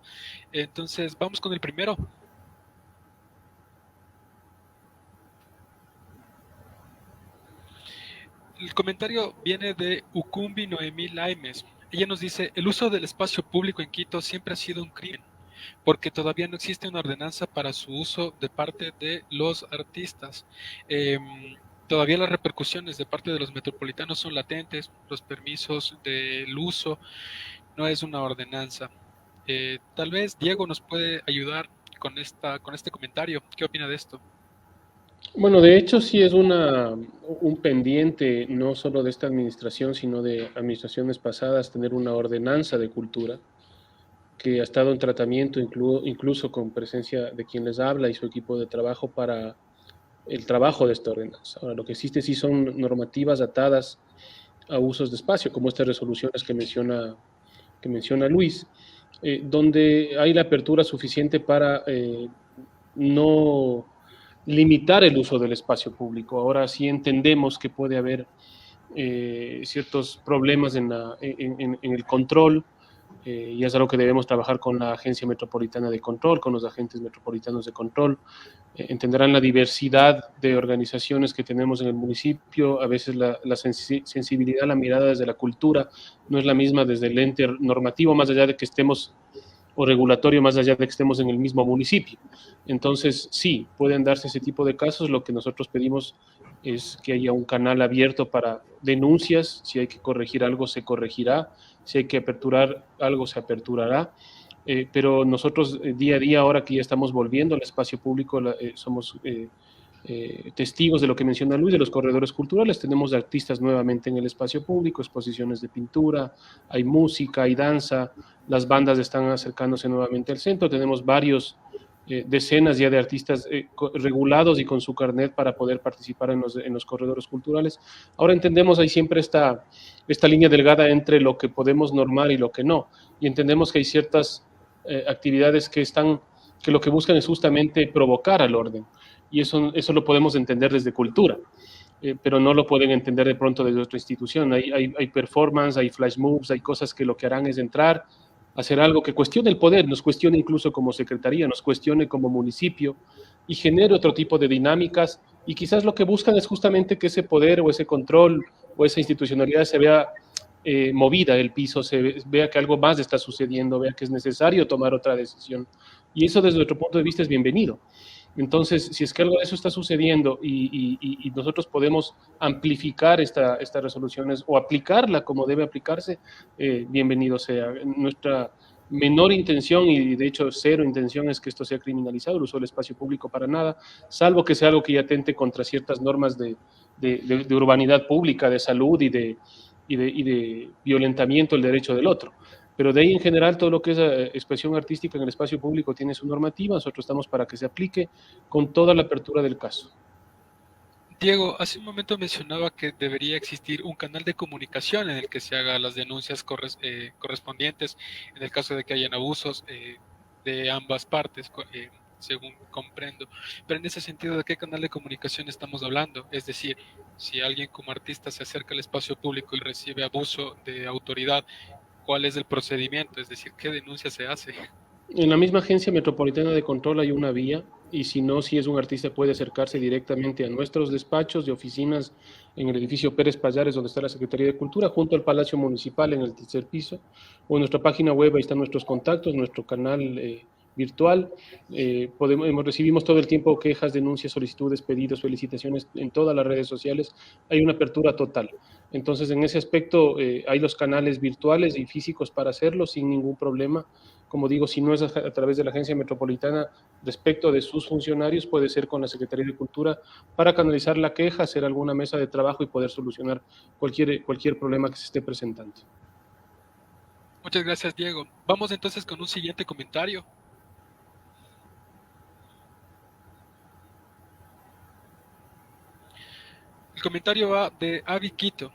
Entonces vamos con el primero. El comentario viene de Ukumbi Noemí Laimes. Ella nos dice, el uso del espacio público en Quito siempre ha sido un crimen, porque todavía no existe una ordenanza para su uso de parte de los artistas. Todavía las repercusiones de parte de los metropolitanos son latentes, los permisos del uso no es una ordenanza. Tal vez Diego nos puede ayudar con este comentario. ¿Qué opina de esto? Bueno, de hecho sí es un pendiente no solo de esta administración, sino de administraciones pasadas, tener una ordenanza de cultura que ha estado en tratamiento incluso con presencia de quien les habla y su equipo de trabajo para el trabajo de esta ordenanza. Ahora, lo que existe sí son normativas atadas a usos de espacio, como estas resoluciones que menciona Luis, donde hay la apertura suficiente para no limitar el uso del espacio público. Ahora sí entendemos que puede haber ciertos problemas en el control, y es algo que debemos trabajar con la Agencia Metropolitana de Control, con los agentes metropolitanos de control. Entenderán la diversidad de organizaciones que tenemos en el municipio, a veces la sensibilidad, la mirada desde la cultura no es la misma desde el ente normativo, más allá de que estemos, o regulatorio, más allá de que estemos en el mismo municipio. Entonces, sí, pueden darse ese tipo de casos. Lo que nosotros pedimos es que haya un canal abierto para denuncias. Si hay que corregir algo, se corregirá. Si hay que aperturar algo, se aperturará. Pero nosotros día a día, ahora que ya estamos volviendo al espacio público, somos testigos de lo que menciona Luis, de los corredores culturales. Tenemos artistas nuevamente en el espacio público, exposiciones de pintura, hay música, hay danza, las bandas están acercándose nuevamente al centro. Tenemos decenas ya de artistas regulados y con su carnet para poder participar en los corredores culturales. Ahora entendemos, hay siempre esta línea delgada entre lo que podemos normar y lo que no, y entendemos que hay ciertas actividades que lo que buscan es justamente provocar al orden, y eso lo podemos entender desde cultura, pero no lo pueden entender de pronto desde otra institución. Hay performance, hay flash moves, hay cosas que lo que harán es entrar, hacer algo que cuestione el poder, nos cuestione incluso como secretaría, nos cuestione como municipio y genere otro tipo de dinámicas, y quizás lo que buscan es justamente que ese poder o ese control o esa institucionalidad se vea movida, el piso, vea que algo más está sucediendo, vea que es necesario tomar otra decisión, y eso desde nuestro punto de vista es bienvenido. Entonces, si es que algo de eso está sucediendo y nosotros podemos amplificar estas resoluciones o aplicarla como debe aplicarse, bienvenido sea. Nuestra menor intención, y de hecho cero intención, es que esto sea criminalizado, el uso del espacio público para nada, salvo que sea algo que ya atente contra ciertas normas de urbanidad pública, de salud y de violentamiento del derecho del otro. Pero de ahí en general todo lo que es expresión artística en el espacio público tiene su normativa. Nosotros estamos para que se aplique con toda la apertura del caso. Diego, hace un momento mencionaba que debería existir un canal de comunicación en el que se hagan las denuncias correspondientes en el caso de que hayan abusos de ambas partes. según comprendo. Pero en ese sentido, ¿de qué canal de comunicación estamos hablando? Es decir, si alguien como artista se acerca al espacio público y recibe abuso de autoridad, ¿cuál es el procedimiento? Es decir, ¿qué denuncia se hace? En la misma Agencia Metropolitana de Control hay una vía, y si no, si es un artista puede acercarse directamente a nuestros despachos de oficinas en el edificio Pérez Payares, donde está la Secretaría de Cultura, junto al Palacio Municipal en el tercer piso, o en nuestra página web, ahí están nuestros contactos, nuestro canal virtual. Recibimos todo el tiempo quejas, denuncias, solicitudes, pedidos, felicitaciones en todas las redes sociales. Hay una apertura total. Entonces, en ese aspecto, hay los canales virtuales y físicos para hacerlo sin ningún problema. Como digo, si no es a través de la Agencia Metropolitana, respecto de sus funcionarios, puede ser con la Secretaría de Cultura para canalizar la queja, hacer alguna mesa de trabajo y poder solucionar cualquier problema que se esté presentando. Muchas gracias, Diego. Vamos entonces con un siguiente comentario. El comentario va de Avi Quito.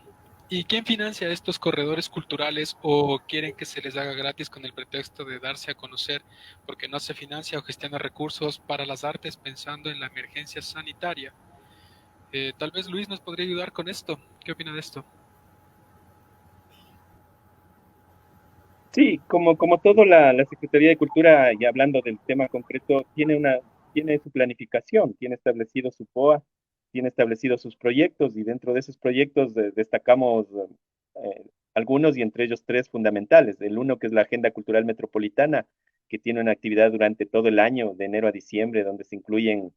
¿Y quién financia estos corredores culturales o quieren que se les haga gratis con el pretexto de darse a conocer porque no se financia o gestiona recursos para las artes pensando en la emergencia sanitaria? Tal vez Luis nos podría ayudar con esto. ¿Qué opina de esto? Sí, como todo la Secretaría de Cultura, y hablando del tema concreto, tiene su planificación, tiene establecido su POA, tiene establecido sus proyectos, y dentro de esos proyectos destacamos algunos, y entre ellos tres fundamentales. El uno, que es la Agenda Cultural Metropolitana, que tiene una actividad durante todo el año, de enero a diciembre, donde se incluyen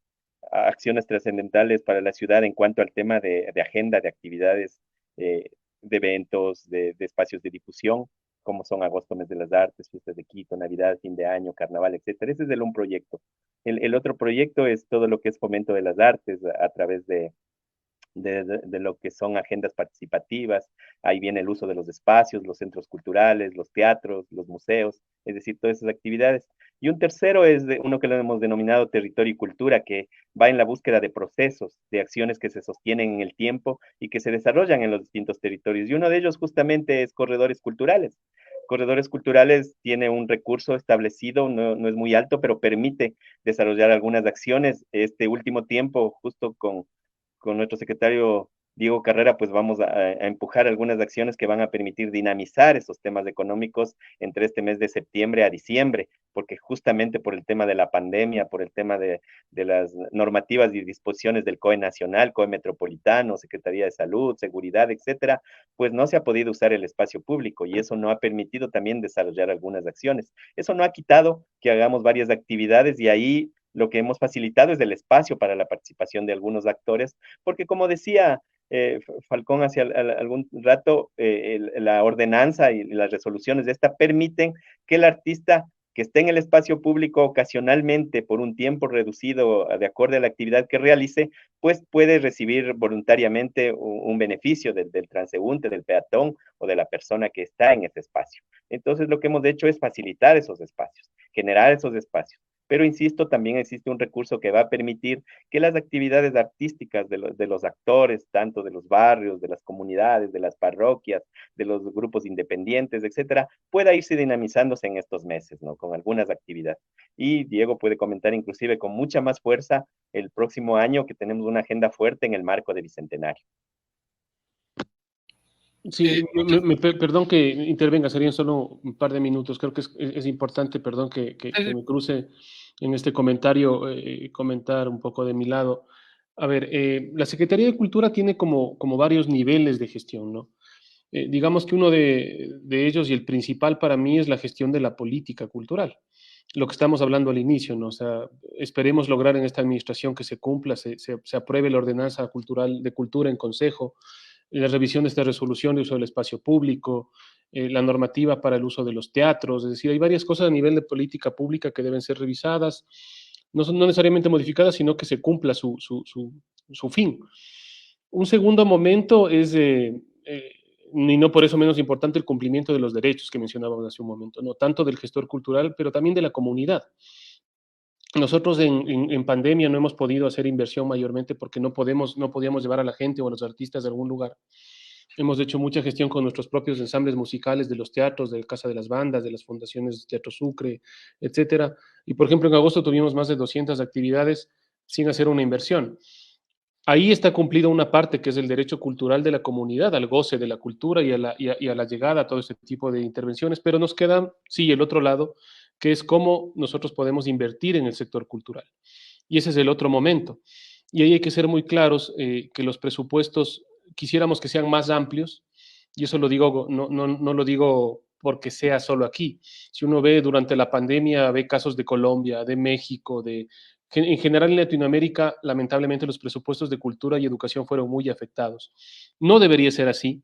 acciones trascendentales para la ciudad en cuanto al tema de agenda, de actividades, de eventos, de espacios de difusión, como son agosto, mes de las artes, fiestas de Quito, Navidad, fin de año, carnaval, etcétera. Ese es un proyecto. El otro proyecto es todo lo que es fomento de las artes a través de lo que son agendas participativas. Ahí viene el uso de los espacios, los centros culturales, los teatros, los museos, es decir, todas esas actividades. Y un tercero es uno que lo hemos denominado territorio y cultura, que va en la búsqueda de procesos, de acciones que se sostienen en el tiempo y que se desarrollan en los distintos territorios. Y uno de ellos justamente es corredores culturales. Corredores culturales tiene un recurso establecido, no es muy alto, pero permite desarrollar algunas acciones. Este último tiempo, justo con nuestro secretario Diego Carrera, pues vamos a empujar algunas acciones que van a permitir dinamizar esos temas económicos entre este mes de septiembre a diciembre, porque justamente por el tema de la pandemia, por el tema de las normativas y disposiciones del COE nacional, COE metropolitano, Secretaría de Salud, Seguridad, etcétera, pues no se ha podido usar el espacio público, y eso no ha permitido también desarrollar algunas acciones. Eso no ha quitado que hagamos varias actividades, y ahí lo que hemos facilitado es el espacio para la participación de algunos actores, porque como decía Falcón hace algún rato, la ordenanza y las resoluciones de esta permiten que el artista que esté en el espacio público ocasionalmente por un tiempo reducido de acuerdo a la actividad que realice, pues puede recibir voluntariamente un beneficio del transeúnte, del peatón o de la persona que está en ese espacio. Entonces lo que hemos hecho es facilitar esos espacios, generar esos espacios. Pero insisto, también existe un recurso que va a permitir que las actividades artísticas de los actores, tanto de los barrios, de las comunidades, de las parroquias, de los grupos independientes, etcétera, pueda irse dinamizándose en estos meses, ¿no? Con algunas actividades. Y Diego puede comentar inclusive con mucha más fuerza el próximo año, que tenemos una agenda fuerte en el marco de Bicentenario. Sí, perdón que intervenga, serían solo un par de minutos. Creo que es importante, perdón, que me cruce en este comentario, comentar un poco de mi lado. A ver, la Secretaría de Cultura tiene como varios niveles de gestión, ¿no? Digamos que uno de ellos, y el principal para mí, es la gestión de la política cultural. Lo que estamos hablando al inicio, ¿no? O sea, esperemos lograr en esta administración que se cumpla, se apruebe la ordenanza cultural de cultura en consejo, la revisión de esta resolución de uso del espacio público, la normativa para el uso de los teatros. Es decir, hay varias cosas a nivel de política pública que deben ser revisadas, no necesariamente modificadas, sino que se cumpla su fin. Un segundo momento es, y no por eso menos importante, el cumplimiento de los derechos que mencionábamos hace un momento, no tanto del gestor cultural, pero también de la comunidad. Nosotros en pandemia no hemos podido hacer inversión mayormente porque no podíamos llevar a la gente o a los artistas de algún lugar. Hemos hecho mucha gestión con nuestros propios ensambles musicales de los teatros, de Casa de las Bandas, de las fundaciones de Teatro Sucre, etcétera. Y, por ejemplo, en agosto tuvimos más de 200 actividades sin hacer una inversión. Ahí está cumplida una parte que es el derecho cultural de la comunidad al goce de la cultura y a la llegada a todo este tipo de intervenciones, pero nos queda, sí, el otro lado, que es cómo nosotros podemos invertir en el sector cultural. Y ese es el otro momento. Y ahí hay que ser muy claros que los presupuestos quisiéramos que sean más amplios, y eso lo digo, no lo digo porque sea solo aquí. Si uno ve durante la pandemia, ve casos de Colombia, de México, en general en Latinoamérica, lamentablemente los presupuestos de cultura y educación fueron muy afectados. No debería ser así.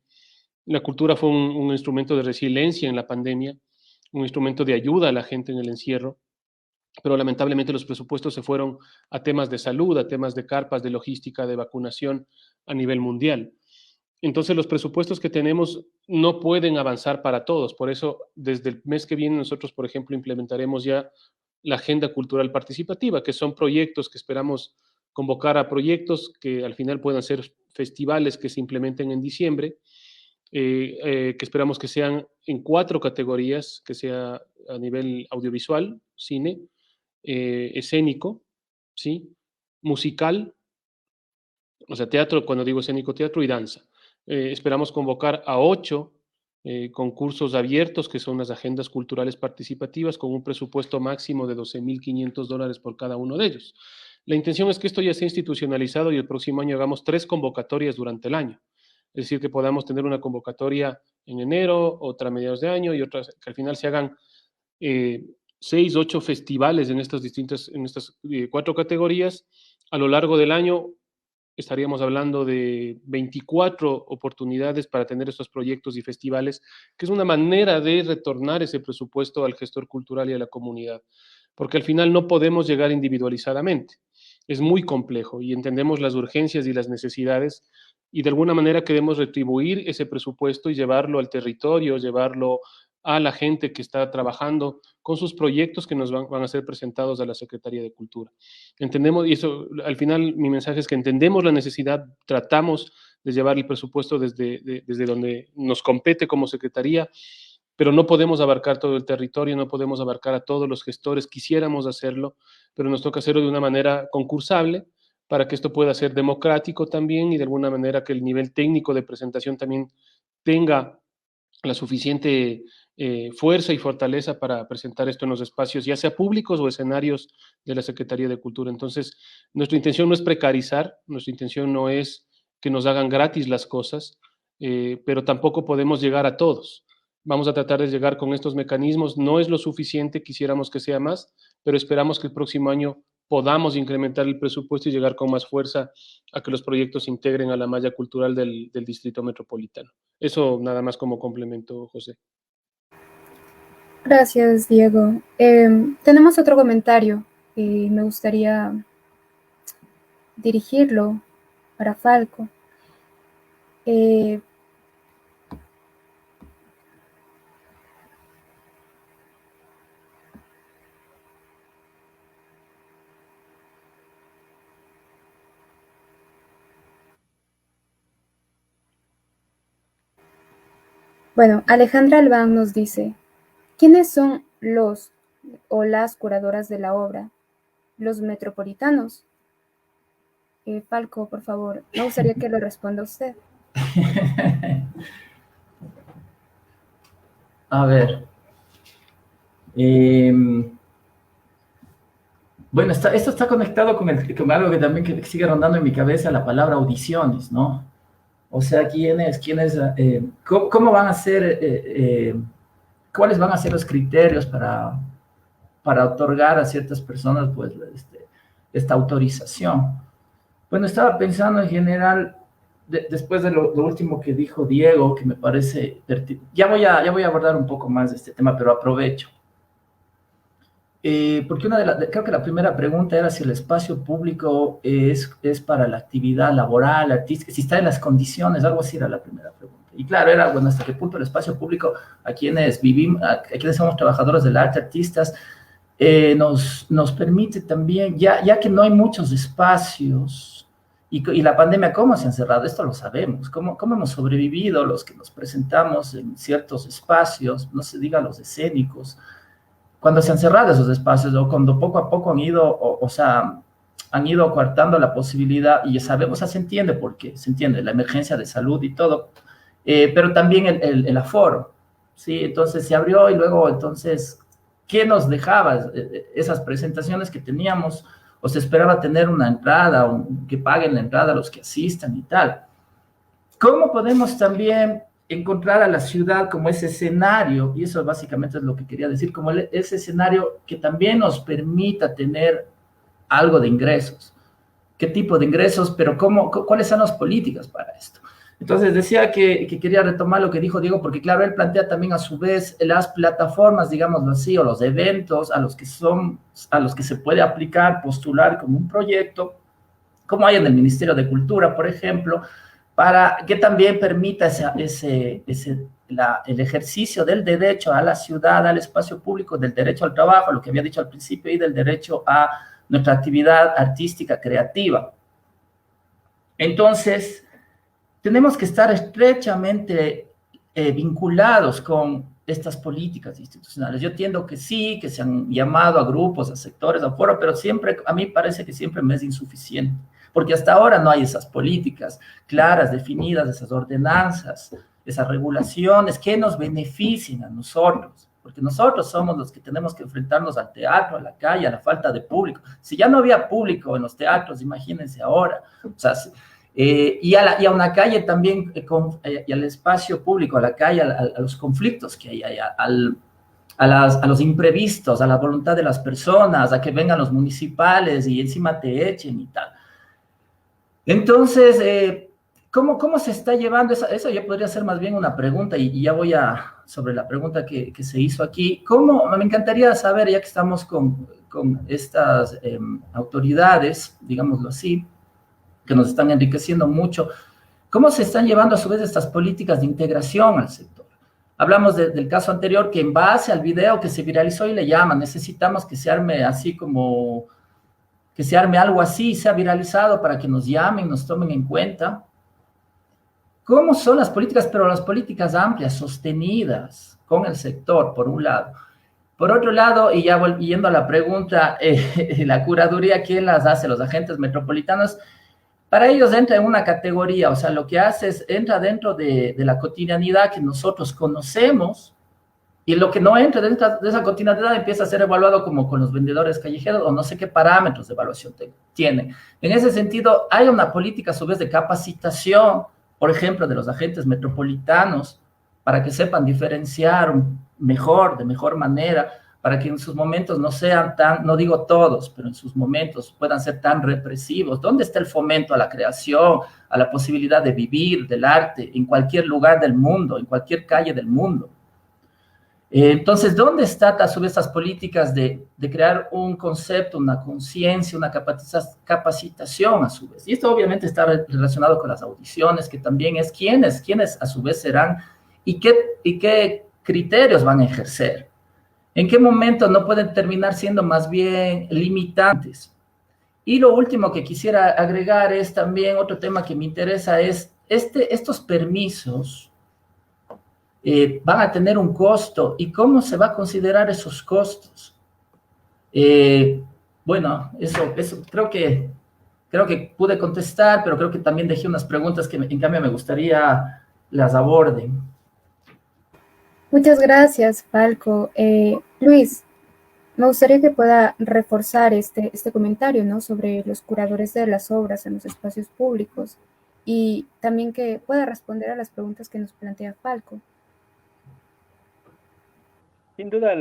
La cultura fue un instrumento de resiliencia en la pandemia, un instrumento de ayuda a la gente en el encierro, pero lamentablemente los presupuestos se fueron a temas de salud, a temas de carpas, de logística, de vacunación a nivel mundial. Entonces los presupuestos que tenemos no pueden avanzar para todos. Por eso, desde el mes que viene nosotros, por ejemplo, implementaremos ya la Agenda Cultural Participativa, que son proyectos que esperamos convocar a proyectos que al final puedan ser festivales que se implementen en diciembre, que esperamos que sean en 4 categorías, que sea a nivel audiovisual, cine, escénico, ¿sí? Musical, o sea, teatro, cuando digo escénico, teatro y danza. Esperamos convocar a 8 concursos abiertos, que son las agendas culturales participativas, con un presupuesto máximo de $12,500 por cada uno de ellos. La intención es que esto ya sea institucionalizado y el próximo año hagamos 3 convocatorias durante el año. Es decir, que podamos tener una convocatoria en enero, otra a mediados de año y otras que al final se hagan 6, 8 festivales en estas 4 categorías. A lo largo del año estaríamos hablando de 24 oportunidades para tener estos proyectos y festivales, que es una manera de retornar ese presupuesto al gestor cultural y a la comunidad, porque al final no podemos llegar individualizadamente. Es muy complejo y entendemos las urgencias y las necesidades y de alguna manera queremos retribuir ese presupuesto y llevarlo al territorio, llevarlo a la gente que está trabajando con sus proyectos que nos van a ser presentados a la Secretaría de Cultura. Entendemos, y eso al final mi mensaje es que entendemos la necesidad, tratamos de llevar el presupuesto desde donde nos compete como Secretaría, pero no podemos abarcar todo el territorio, no podemos abarcar a todos los gestores, quisiéramos hacerlo, pero nos toca hacerlo de una manera concursable para que esto pueda ser democrático también y de alguna manera que el nivel técnico de presentación también tenga la suficiente fuerza y fortaleza para presentar esto en los espacios, ya sea públicos o escenarios de la Secretaría de Cultura. Entonces, nuestra intención no es precarizar, nuestra intención no es que nos hagan gratis las cosas, pero tampoco podemos llegar a todos. Vamos a tratar de llegar con estos mecanismos, no es lo suficiente, quisiéramos que sea más, pero esperamos que el próximo año podamos incrementar el presupuesto y llegar con más fuerza a que los proyectos se integren a la malla cultural del Distrito Metropolitano. Eso nada más como complemento, José. Gracias, Diego. Tenemos otro comentario y me gustaría dirigirlo para Falco. Bueno, Alejandra Albán nos dice, ¿quiénes son los o las curadoras de la obra? ¿Los metropolitanos? Falco, por favor, me gustaría que lo responda usted. A ver. Bueno, esto está conectado con algo que también que sigue rondando en mi cabeza, la palabra audiciones, ¿no? O sea, ¿cómo van a ser, cuáles van a ser los criterios para otorgar a ciertas personas, pues, esta autorización? Bueno, estaba pensando en general, después de lo último que dijo Diego, que me parece pertinente, ya voy a abordar un poco más de este tema, pero aprovecho. Porque creo que la primera pregunta era si el espacio público es para la actividad laboral, artística, si está en las condiciones, algo así era la primera pregunta. Y claro, era, bueno, hasta qué punto el espacio público a quienes vivimos, a quienes somos trabajadores del arte, artistas, nos permite también, ya que no hay muchos espacios Y la pandemia, ¿cómo se ha cerrado? Esto lo sabemos. ¿Cómo hemos sobrevivido los que nos presentamos en ciertos espacios, no se diga los escénicos, cuando se han cerrado esos espacios o cuando poco a poco han ido, o sea, han ido coartando la posibilidad, y ya sabemos, o sea, se entiende por qué, se entiende la emergencia de salud y todo, pero también el aforo, ¿sí? Entonces se abrió y luego, entonces, ¿qué nos dejaba esas presentaciones que teníamos? O se esperaba tener una entrada, o que paguen la entrada a los que asistan y tal. ¿Cómo podemos también encontrar a la ciudad como ese escenario, y eso básicamente es lo que quería decir, como ese escenario que también nos permita tener algo de ingresos? ¿Qué tipo de ingresos? Pero ¿cuáles son las políticas para esto? Entonces decía que quería retomar lo que dijo Diego, porque claro, él plantea también a su vez las plataformas, digámoslo así, o los eventos a los que se puede aplicar, postular como un proyecto, como hay en el Ministerio de Cultura, por ejemplo, para que también permita el ejercicio del derecho a la ciudad, al espacio público, del derecho al trabajo, lo que había dicho al principio, y del derecho a nuestra actividad artística creativa. Entonces, tenemos que estar estrechamente vinculados con estas políticas institucionales. Yo entiendo que sí, que se han llamado a grupos, a sectores, a foros, pero siempre, a mí parece que siempre me es insuficiente, porque hasta ahora no hay esas políticas claras, definidas, esas ordenanzas, esas regulaciones que nos beneficien a nosotros, porque nosotros somos los que tenemos que enfrentarnos al teatro, a la calle, a la falta de público. Si ya no había público en los teatros, imagínense ahora. O sea, y a una calle también, y al espacio público, a la calle, a los conflictos que hay, a los imprevistos, a la voluntad de las personas, a que vengan los municipales y encima te echen y tal. Entonces, ¿cómo se está llevando eso? Ya podría ser más bien una pregunta, y ya voy sobre la pregunta que se hizo aquí. Me encantaría saber, ya que estamos con estas autoridades, digámoslo así, que nos están enriqueciendo mucho, ¿cómo se están llevando a su vez estas políticas de integración al sector? Hablamos del caso anterior, que en base al video que se viralizó y le llaman, necesitamos que se arme así como, que se arme algo así, sea viralizado para que nos llamen, nos tomen en cuenta. ¿Cómo son las políticas, pero las políticas amplias, sostenidas con el sector, por un lado? Por otro lado, y ya yendo a la pregunta, la curaduría, ¿quién las hace? Los agentes metropolitanos. Para ellos entra en una categoría, o sea, lo que hace es, entra dentro de la cotidianidad que nosotros conocemos, y lo que no entra dentro de esa cotidianidad empieza a ser evaluado como con los vendedores callejeros, o no sé qué parámetros de evaluación tienen. En ese sentido, hay una política a su vez de capacitación, por ejemplo, de los agentes metropolitanos, para que sepan diferenciar de mejor manera, para que en sus momentos no sean tan, no digo todos, pero en sus momentos puedan ser tan represivos. ¿Dónde está el fomento a la creación, a la posibilidad de vivir del arte en cualquier lugar del mundo, en cualquier calle del mundo? Entonces, ¿dónde están a su vez estas políticas de crear un concepto, una conciencia, una capacitación a su vez? Y esto obviamente está relacionado con las audiciones, que también es quiénes a su vez serán y qué criterios van a ejercer. ¿En qué momento no pueden terminar siendo más bien limitantes? Y lo último que quisiera agregar es también otro tema que me interesa, es estos permisos van a tener un costo, y cómo se va a considerar esos costos. Bueno, eso creo que pude contestar, pero creo que también dejé unas preguntas que en cambio me gustaría las aborden. Muchas gracias, Falco. Luis, me gustaría que pueda reforzar este comentario, ¿no?, sobre los curadores de las obras en los espacios públicos, y también que pueda responder a las preguntas que nos plantea Falco. Sin duda,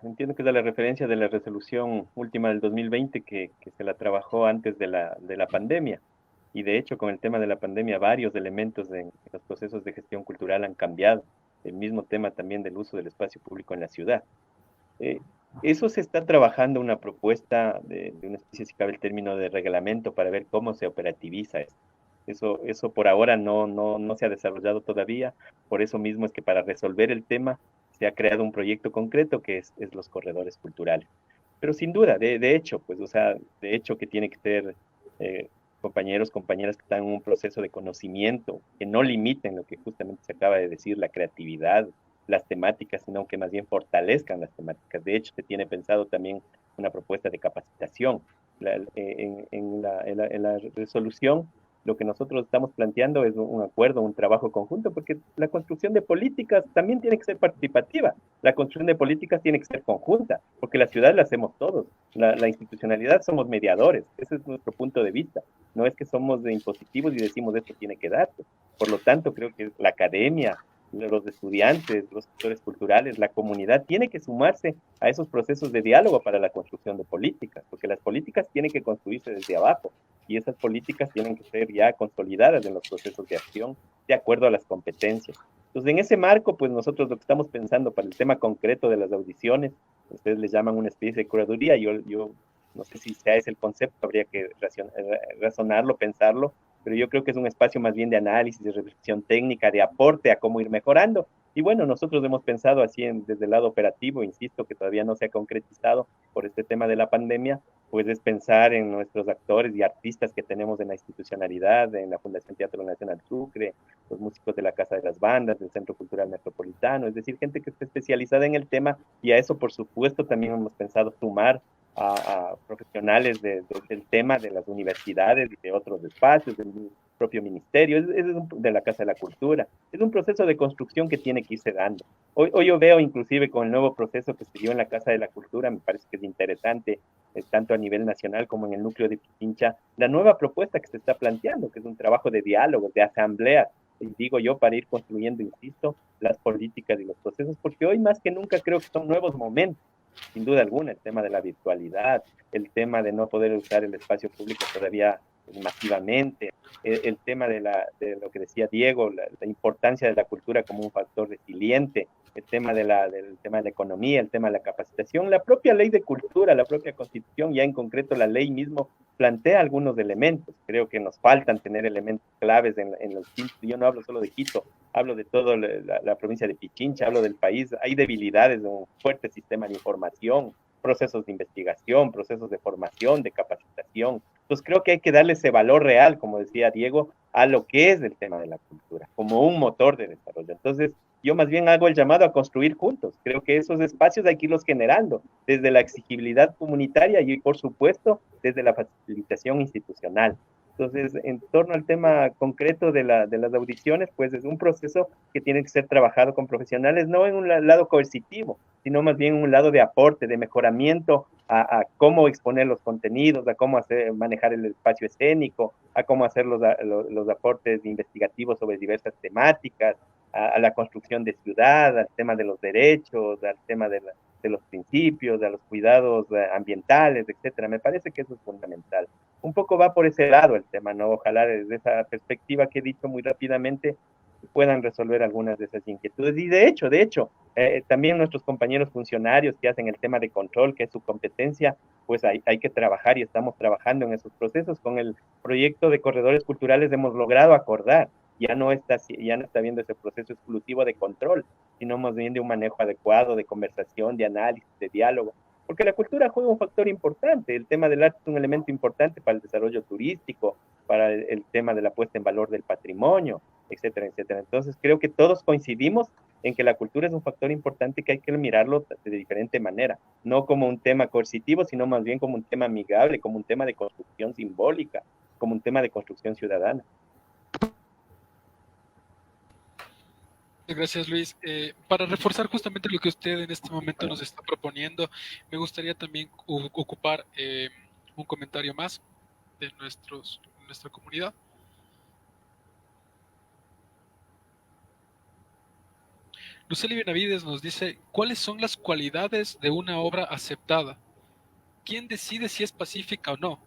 entiendo que es de la referencia de la resolución última del 2020 que se la trabajó antes de la pandemia. Y de hecho, con el tema de la pandemia, varios elementos en los procesos de gestión cultural han cambiado. El mismo tema también del uso del espacio público en la ciudad. Eso se está trabajando, una propuesta de una especie, si cabe el término, de reglamento para ver cómo se operativiza esto. Eso por ahora no se ha desarrollado todavía. Por eso mismo es que para resolver el tema se ha creado un proyecto concreto que es los corredores culturales. Pero sin duda, de hecho, pues, o sea, de hecho que tiene que ser compañeros, compañeras que están en un proceso de conocimiento, que no limiten lo que justamente se acaba de decir, la creatividad, las temáticas, sino que más bien fortalezcan las temáticas. De hecho, se tiene pensado también una propuesta de capacitación. En la resolución, lo que nosotros estamos planteando es un acuerdo, un trabajo conjunto, porque la construcción de políticas también tiene que ser participativa. La construcción de políticas tiene que ser conjunta, porque la ciudad la hacemos todos. La institucionalidad somos mediadores, ese es nuestro punto de vista. No es que somos de impositivos y decimos esto tiene que darse. Por lo tanto, creo que la academia, los estudiantes, los sectores culturales, la comunidad tiene que sumarse a esos procesos de diálogo para la construcción de políticas, porque las políticas tienen que construirse desde abajo y esas políticas tienen que ser ya consolidadas en los procesos de acción de acuerdo a las competencias. Entonces, en ese marco, pues nosotros lo que estamos pensando para el tema concreto de las audiciones, ustedes les llaman una especie de curaduría, yo no sé si sea ese el concepto, habría que razonarlo, pensarlo, pero yo creo que es un espacio más bien de análisis, de reflexión técnica, de aporte a cómo ir mejorando. Y bueno, nosotros hemos pensado así desde el lado operativo, insisto, que todavía no se ha concretizado por este tema de la pandemia, pues es pensar en nuestros actores y artistas que tenemos en la institucionalidad, en la Fundación Teatro Nacional Sucre, los músicos de la Casa de las Bandas, del Centro Cultural Metropolitano, es decir, gente que esté especializada en el tema, y a eso, por supuesto, también hemos pensado sumar a profesionales del tema de las universidades y de otros espacios, del propio ministerio, de la Casa de la Cultura. Es un proceso de construcción que tiene que irse dando. Hoy yo veo inclusive con el nuevo proceso que se dio en la Casa de la Cultura, me parece que es interesante, tanto a nivel nacional como en el núcleo de Pichincha, la nueva propuesta que se está planteando, que es un trabajo de diálogo, de asamblea, y digo yo, para ir construyendo, insisto, las políticas y los procesos, porque hoy más que nunca creo que son nuevos momentos, sin duda alguna, el tema de la virtualidad, el tema de no poder usar el espacio público todavía masivamente, el tema de lo que decía Diego, la importancia de la cultura como un factor resiliente, el tema del tema de la economía, el tema de la capacitación, la propia ley de cultura, la propia constitución, ya en concreto la ley mismo plantea algunos elementos. Creo que nos faltan tener elementos claves en los yo no hablo solo de Quito, hablo de toda la provincia de Pichincha, hablo del país. Hay debilidades de un fuerte sistema de información, procesos de investigación, procesos de formación, de capacitación. Entonces creo que hay que darle ese valor real, como decía Diego, a lo que es el tema de la cultura, como un motor de desarrollo. Entonces, yo más bien hago el llamado a construir juntos. Creo que esos espacios hay que irlos generando desde la exigibilidad comunitaria y, por supuesto, desde la facilitación institucional. Entonces, en torno al tema concreto de las audiciones, pues es un proceso que tiene que ser trabajado con profesionales, no en un lado coercitivo, sino más bien en un lado de aporte, de mejoramiento a cómo exponer los contenidos, a cómo manejar el espacio escénico, a cómo hacer los aportes investigativos sobre diversas temáticas, a la construcción de ciudad, al tema de los derechos, al tema de los principios, a los cuidados ambientales, etcétera. Me parece que eso es fundamental. Un poco va por ese lado el tema, ¿no? Ojalá desde esa perspectiva que he dicho muy rápidamente puedan resolver algunas de esas inquietudes. Y de hecho, también nuestros compañeros funcionarios que hacen el tema de control, que es su competencia, pues hay que trabajar y estamos trabajando en esos procesos. Con el proyecto de corredores culturales hemos logrado acordar, ya no está viendo ese proceso exclusivo de control, sino más bien de un manejo adecuado, de conversación, de análisis, de diálogo, porque la cultura juega un factor importante, el tema del arte es un elemento importante para el desarrollo turístico, para el tema de la puesta en valor del patrimonio, etcétera, etcétera. Entonces creo que todos coincidimos en que la cultura es un factor importante que hay que mirarlo de diferente manera, no como un tema coercitivo, sino más bien como un tema amigable, como un tema de construcción simbólica, como un tema de construcción ciudadana. Gracias, Luis. Para reforzar justamente lo que usted en este momento nos está proponiendo, me gustaría también ocupar un comentario más de nuestra comunidad. Lucely Benavides nos dice, ¿cuáles son las cualidades de una obra aceptada? ¿Quién decide si es pacífica o no?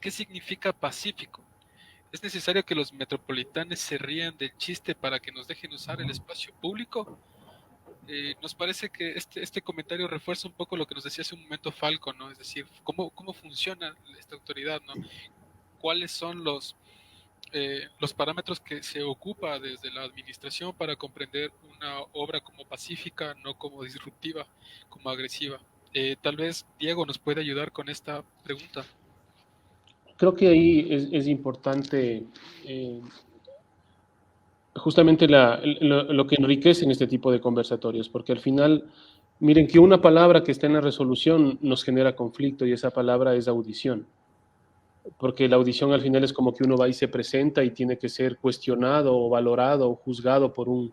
¿Qué significa pacífico? ¿Es necesario que los metropolitanos se rían del chiste para que nos dejen usar el espacio público? Nos parece que este comentario refuerza un poco lo que nos decía hace un momento Falco, ¿no? Es decir, cómo funciona esta autoridad, ¿no? ¿Cuáles son los parámetros que se ocupa desde la administración para comprender una obra como pacífica, no como disruptiva, como agresiva? Tal vez Diego nos puede ayudar con esta pregunta. creo que ahí es importante justamente lo que enriquece en este tipo de conversatorios, porque al final, miren que una palabra que está en la resolución nos genera conflicto y esa palabra es audición, porque la audición al final es como que uno va y se presenta y tiene que ser cuestionado o valorado o juzgado por un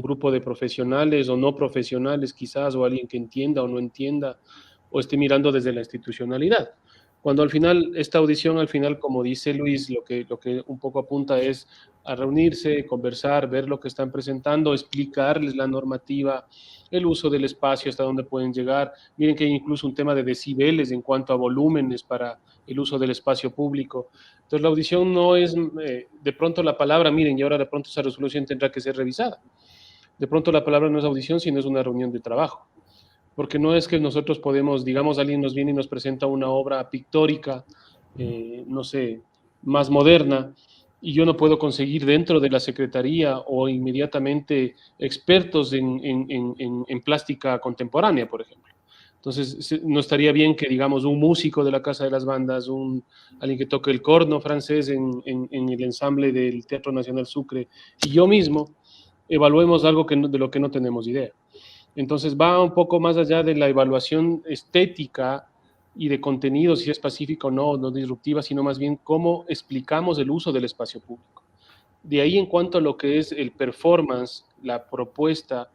grupo de profesionales o no profesionales quizás, o alguien que entienda o no entienda, o esté mirando desde la institucionalidad. Cuando al final, esta audición, al final, como dice Luis, lo que un poco apunta es a reunirse, conversar, ver lo que están presentando, explicarles la normativa, el uso del espacio, hasta dónde pueden llegar. Miren que hay incluso un tema de decibeles en cuanto a volúmenes para el uso del espacio público. Entonces la audición no es de pronto la palabra, miren, y ahora de pronto esa resolución tendrá que ser revisada. De pronto la palabra no es audición, sino es una reunión de trabajo. Porque no es que nosotros podemos, digamos, alguien nos viene y nos presenta una obra pictórica, no sé, más moderna, y yo no puedo conseguir dentro de la Secretaría o inmediatamente expertos en plástica contemporánea, por ejemplo. Entonces, no estaría bien que, digamos, un músico de la Casa de las Bandas, alguien que toque el corno francés en el ensamble del Teatro Nacional Sucre, y yo mismo evaluemos algo de lo que no tenemos idea. Entonces va un poco más allá de la evaluación estética y de contenido, si es pacífico o no, no disruptiva, sino más bien cómo explicamos el uso del espacio público. De ahí en cuanto a lo que es el performance, la propuesta,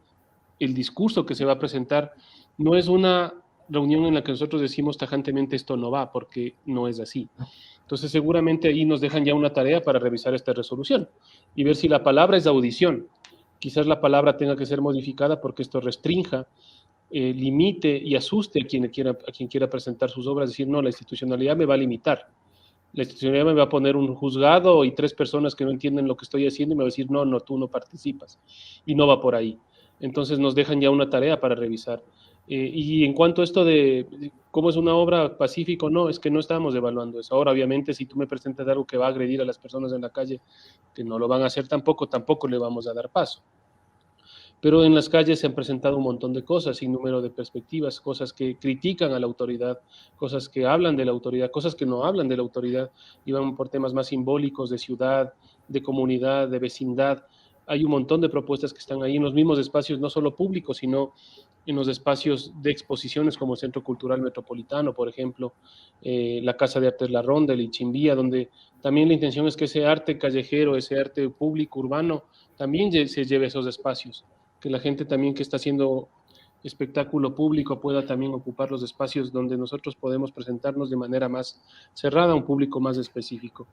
el discurso que se va a presentar, no es una reunión en la que nosotros decimos tajantemente esto no va, porque no es así. Entonces seguramente ahí nos dejan ya una tarea para revisar esta resolución y ver si la palabra es audición. Quizás la palabra tenga que ser modificada porque esto restrinja, limite y asuste a quien quiera presentar sus obras, decir, no, la institucionalidad me va a limitar. La institucionalidad me va a poner un juzgado y 3 personas que no entienden lo que estoy haciendo y me va a decir, no, tú no participas. Y no va por ahí. Entonces nos dejan ya una tarea para revisar. Y en cuanto a esto de cómo es una obra pacífica o no, es que no estamos evaluando eso. Ahora, obviamente, si tú me presentas algo que va a agredir a las personas en la calle, que no lo van a hacer tampoco le vamos a dar paso. Pero en las calles se han presentado un montón de cosas, sin número de perspectivas, cosas que critican a la autoridad, cosas que hablan de la autoridad, cosas que no hablan de la autoridad, y van por temas más simbólicos de ciudad, de comunidad, de vecindad. Hay un montón de propuestas que están ahí en los mismos espacios, no solo públicos, sino en los espacios de exposiciones como el Centro Cultural Metropolitano, por ejemplo, la Casa de Artes La Ronda, el Ichimbía, donde también la intención es que ese arte callejero, ese arte público, urbano, también se lleve a esos espacios, que la gente también que está haciendo espectáculo público pueda también ocupar los espacios donde nosotros podemos presentarnos de manera más cerrada a un público más específico.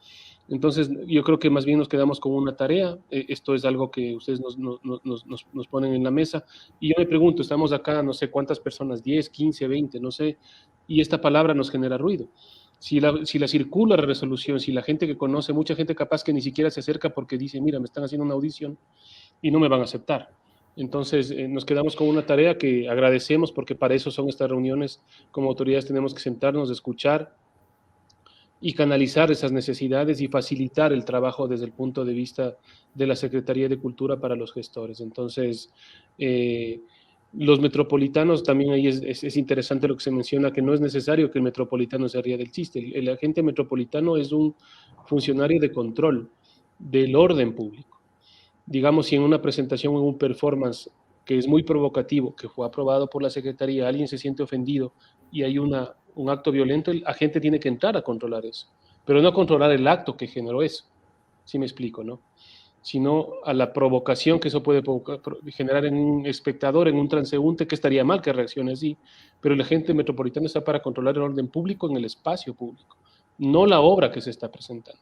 Entonces, yo creo que más bien nos quedamos con una tarea. Esto es algo que ustedes nos ponen en la mesa. Y yo me pregunto, estamos acá, no sé cuántas personas, 10, 15, 20, no sé, y esta palabra nos genera ruido. Si la circula la resolución, si la gente que conoce, mucha gente capaz que ni siquiera se acerca porque dice, mira, me están haciendo una audición y no me van a aceptar. Entonces, nos quedamos con una tarea que agradecemos porque para eso son estas reuniones. Como autoridades tenemos que sentarnos, escuchar y canalizar esas necesidades y facilitar el trabajo desde el punto de vista de la Secretaría de Cultura para los gestores. Entonces, los metropolitanos, también ahí es interesante lo que se menciona, que no es necesario que el metropolitano se ría del chiste. El agente metropolitano es un funcionario de control del orden público. Digamos, si en una presentación o en un performance que es muy provocativo, que fue aprobado por la Secretaría, alguien se siente ofendido y hay un acto violento, el agente tiene que entrar a controlar eso, pero no a controlar el acto que generó eso, ¿sí me explico, no? Sino a la provocación que eso puede generar en un espectador, en un transeúnte, que estaría mal que reaccione así, pero el agente metropolitano está para controlar el orden público en el espacio público, no la obra que se está presentando.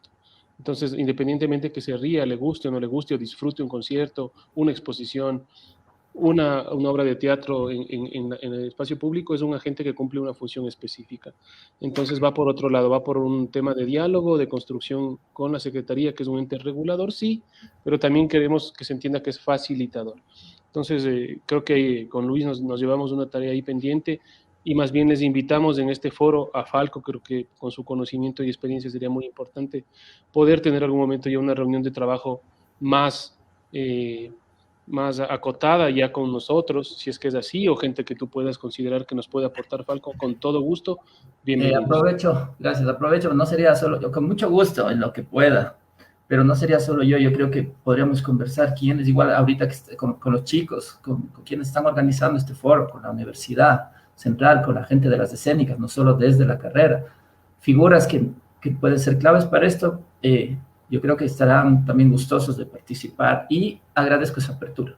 Entonces, independientemente que se ría, le guste o no le guste, o disfrute un concierto, una exposición, una obra de teatro en el espacio público, es un agente que cumple una función específica. Entonces va por otro lado, va por un tema de diálogo, de construcción con la Secretaría, que es un ente regulador, sí, pero también queremos que se entienda que es facilitador. Entonces, creo que con Luis nos llevamos una tarea ahí pendiente, y más bien les invitamos en este foro a Falco. Creo que con su conocimiento y experiencia sería muy importante poder tener algún momento ya una reunión de trabajo más más acotada ya con nosotros, si es que es así, o gente que tú puedas considerar que nos puede aportar, Falco, con todo gusto, bienvenidos. Aprovecho, no sería solo yo, con mucho gusto en lo que pueda, pero no sería solo yo creo que podríamos conversar quiénes, igual ahorita que con los chicos, con quienes están organizando este foro, con la Universidad Central, con la gente de las escénicas, no solo desde la carrera, figuras que pueden ser claves para esto, yo creo que estarán también gustosos de participar y agradezco esa apertura.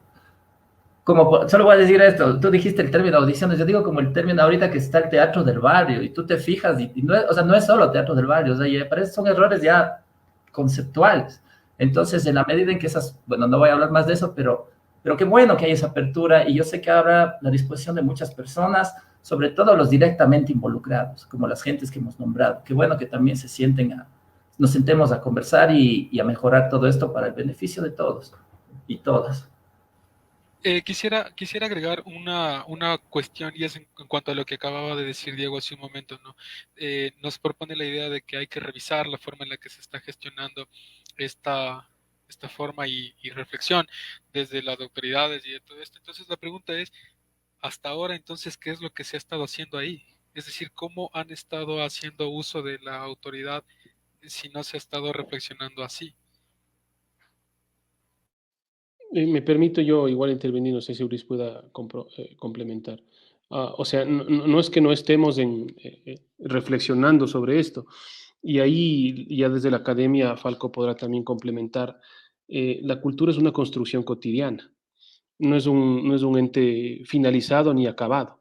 Solo voy a decir esto, tú dijiste el término audiciones, yo digo como el término ahorita que está el teatro del barrio, y tú te fijas, y no es, o sea, no es solo teatro del barrio, o sea, y parece son errores ya conceptuales. Entonces, en la medida en que bueno, no voy a hablar más de eso, pero qué bueno que hay esa apertura, y yo sé que habrá la disposición de muchas personas, sobre todo los directamente involucrados, como las gentes que hemos nombrado. Qué bueno que también nos sentemos a conversar y a mejorar todo esto para el beneficio de todos y todas. Quisiera agregar una cuestión, y es en cuanto a lo que acababa de decir Diego hace un momento, ¿no? Nos propone la idea de que hay que revisar la forma en la que se está gestionando esta forma y reflexión desde las autoridades y de todo esto. Entonces la pregunta es, hasta ahora, entonces, ¿qué es lo que se ha estado haciendo ahí? Es decir, ¿cómo han estado haciendo uso de la autoridad si no se ha estado reflexionando así? Me permito yo igual intervenir, no sé si Uris pueda complementar. O sea, no es que no estemos reflexionando sobre esto, y ahí ya desde la academia Falco podrá también complementar. La cultura es una construcción cotidiana, no es un ente finalizado ni acabado.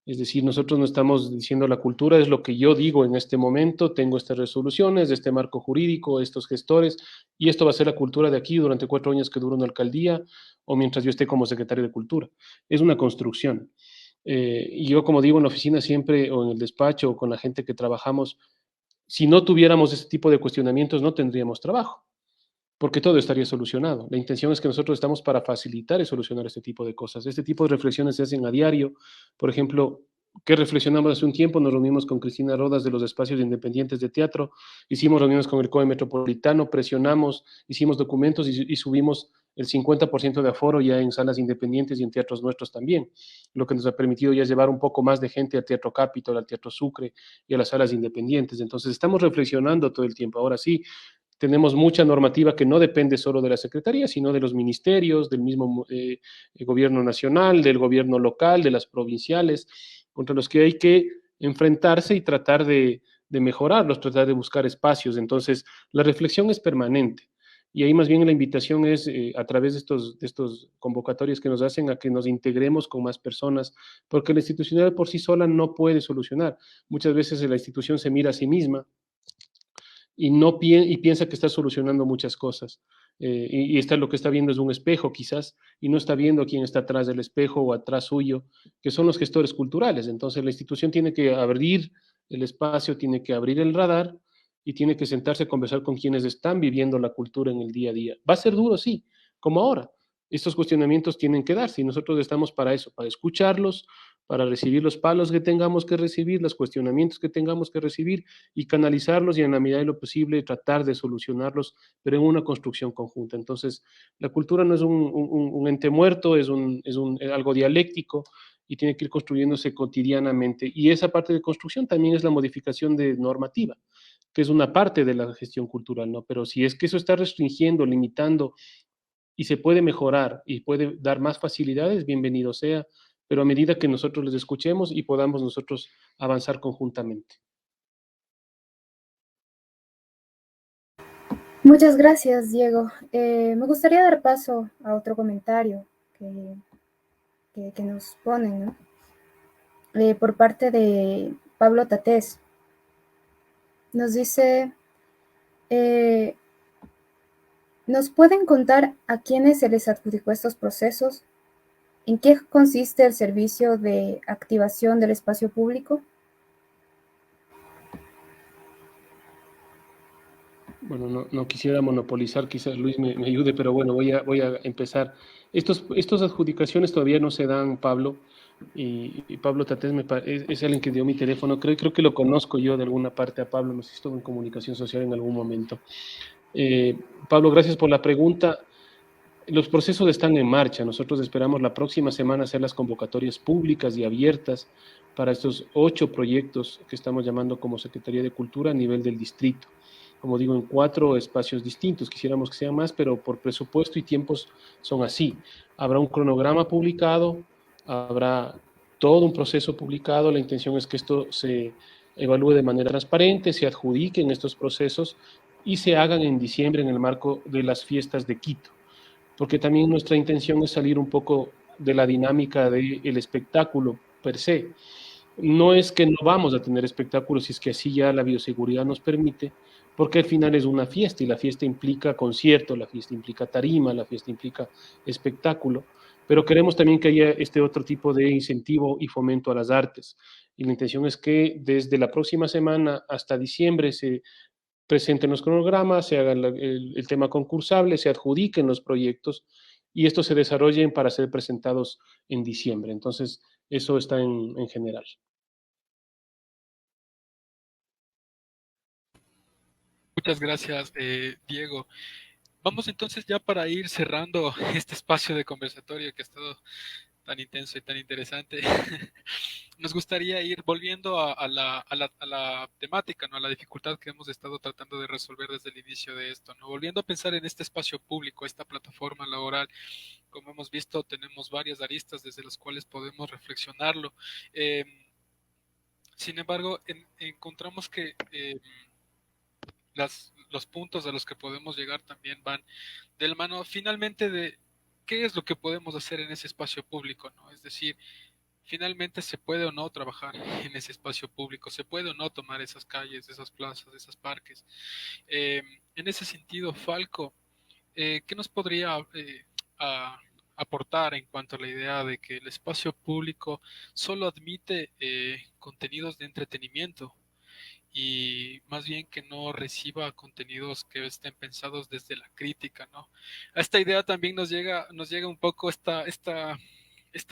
Es decir, nosotros no estamos diciendo la cultura es lo que yo digo en este momento, tengo estas resoluciones, este marco jurídico, estos gestores, y esto va a ser la cultura de aquí durante 4 años que dura una alcaldía o mientras yo esté como secretario de Cultura. Es una construcción. Y yo, como digo, en la oficina siempre, o en el despacho, o con la gente que trabajamos, si no tuviéramos ese tipo de cuestionamientos, no tendríamos trabajo, porque todo estaría solucionado. La intención es que nosotros estamos para facilitar y solucionar este tipo de cosas. Este tipo de reflexiones se hacen a diario. Por ejemplo, ¿qué reflexionamos hace un tiempo? Nos reunimos con Cristina Rodas de los espacios independientes de teatro, hicimos reuniones con el COE Metropolitano, presionamos, hicimos documentos y subimos el 50% de aforo ya en salas independientes y en teatros nuestros también, lo que nos ha permitido ya llevar un poco más de gente al Teatro Capitol, al Teatro Sucre y a las salas independientes. Entonces estamos reflexionando todo el tiempo. Ahora sí, tenemos mucha normativa que no depende solo de la Secretaría, sino de los ministerios, del mismo gobierno nacional, del gobierno local, de las provinciales, contra los que hay que enfrentarse y tratar de mejorarlos, tratar de buscar espacios. Entonces, la reflexión es permanente. Y ahí más bien la invitación es a través de estos convocatorios que nos hacen a que nos integremos con más personas, porque la institucionalidad por sí sola no puede solucionar. Muchas veces la institución se mira a sí misma y piensa que está solucionando muchas cosas. Y lo que está viendo es un espejo quizás, y no está viendo quién está atrás del espejo o atrás suyo, que son los gestores culturales. Entonces la institución tiene que abrir el espacio, tiene que abrir el radar y tiene que sentarse a conversar con quienes están viviendo la cultura en el día a día. Va a ser duro, sí, como ahora. Estos cuestionamientos tienen que darse y nosotros estamos para eso, para escucharlos, para recibir los palos que tengamos que recibir, los cuestionamientos que tengamos que recibir y canalizarlos y en la medida de lo posible tratar de solucionarlos, pero en una construcción conjunta. Entonces, la cultura no es un ente muerto, es algo dialéctico y tiene que ir construyéndose cotidianamente. Y esa parte de construcción también es la modificación de normativa, que es una parte de la gestión cultural, ¿no? Pero si es que eso está restringiendo, limitando y se puede mejorar y puede dar más facilidades, bienvenido sea, pero a medida que nosotros les escuchemos y podamos nosotros avanzar conjuntamente. Muchas gracias, Diego. Me gustaría dar paso a otro comentario que nos ponen, ¿no? Por parte de Pablo Tatés. Nos dice, ¿nos pueden contar a quiénes se les adjudicó estos procesos? ¿En qué consiste el servicio de activación del espacio público? Bueno, no quisiera monopolizar, quizás Luis me ayude, pero bueno, voy a empezar. Estas adjudicaciones todavía no se dan, Pablo, y Pablo Tatés es alguien que dio mi teléfono, creo que lo conozco yo de alguna parte a Pablo, no sé si estuvo en comunicación social en algún momento. Pablo, gracias por la pregunta. Los procesos están en marcha. Nosotros esperamos la próxima semana hacer las convocatorias públicas y abiertas para estos 8 proyectos que estamos llamando como Secretaría de Cultura a nivel del distrito. Como digo, en 4 espacios distintos. Quisiéramos que sean más, pero por presupuesto y tiempos son así. Habrá un cronograma publicado, habrá todo un proceso publicado. La intención es que esto se evalúe de manera transparente, se adjudiquen estos procesos y se hagan en diciembre en el marco de las fiestas de Quito. Porque también nuestra intención es salir un poco de la dinámica del espectáculo per se. No es que no vamos a tener espectáculos, si es que así ya la bioseguridad nos permite, porque al final es una fiesta y la fiesta implica concierto, la fiesta implica tarima, la fiesta implica espectáculo, pero queremos también que haya este otro tipo de incentivo y fomento a las artes. Y la intención es que desde la próxima semana hasta diciembre se presenten los cronogramas, se haga el tema concursable, se adjudiquen los proyectos y estos se desarrollen para ser presentados en diciembre. Entonces, eso está en general. Muchas gracias, Diego. Vamos entonces ya para ir cerrando este espacio de conversatorio que ha estado tan intenso y tan interesante. Nos gustaría ir volviendo a la temática, ¿no? A la dificultad que hemos estado tratando de resolver desde el inicio de esto, ¿no? Volviendo a pensar en este espacio público, esta plataforma laboral, como hemos visto, tenemos varias aristas desde las cuales podemos reflexionarlo. Sin embargo, encontramos que los puntos a los que podemos llegar también van de la mano finalmente de qué es lo que podemos hacer en ese espacio público, ¿no? Es decir, finalmente se puede o no trabajar en ese espacio público, se puede o no tomar esas calles, esas plazas, esos parques. En ese sentido, Falco, ¿qué nos podría aportar en cuanto a la idea de que el espacio público solo admite contenidos de entretenimiento y más bien que no reciba contenidos que estén pensados desde la crítica, ¿no? A esta idea también nos llega un poco esta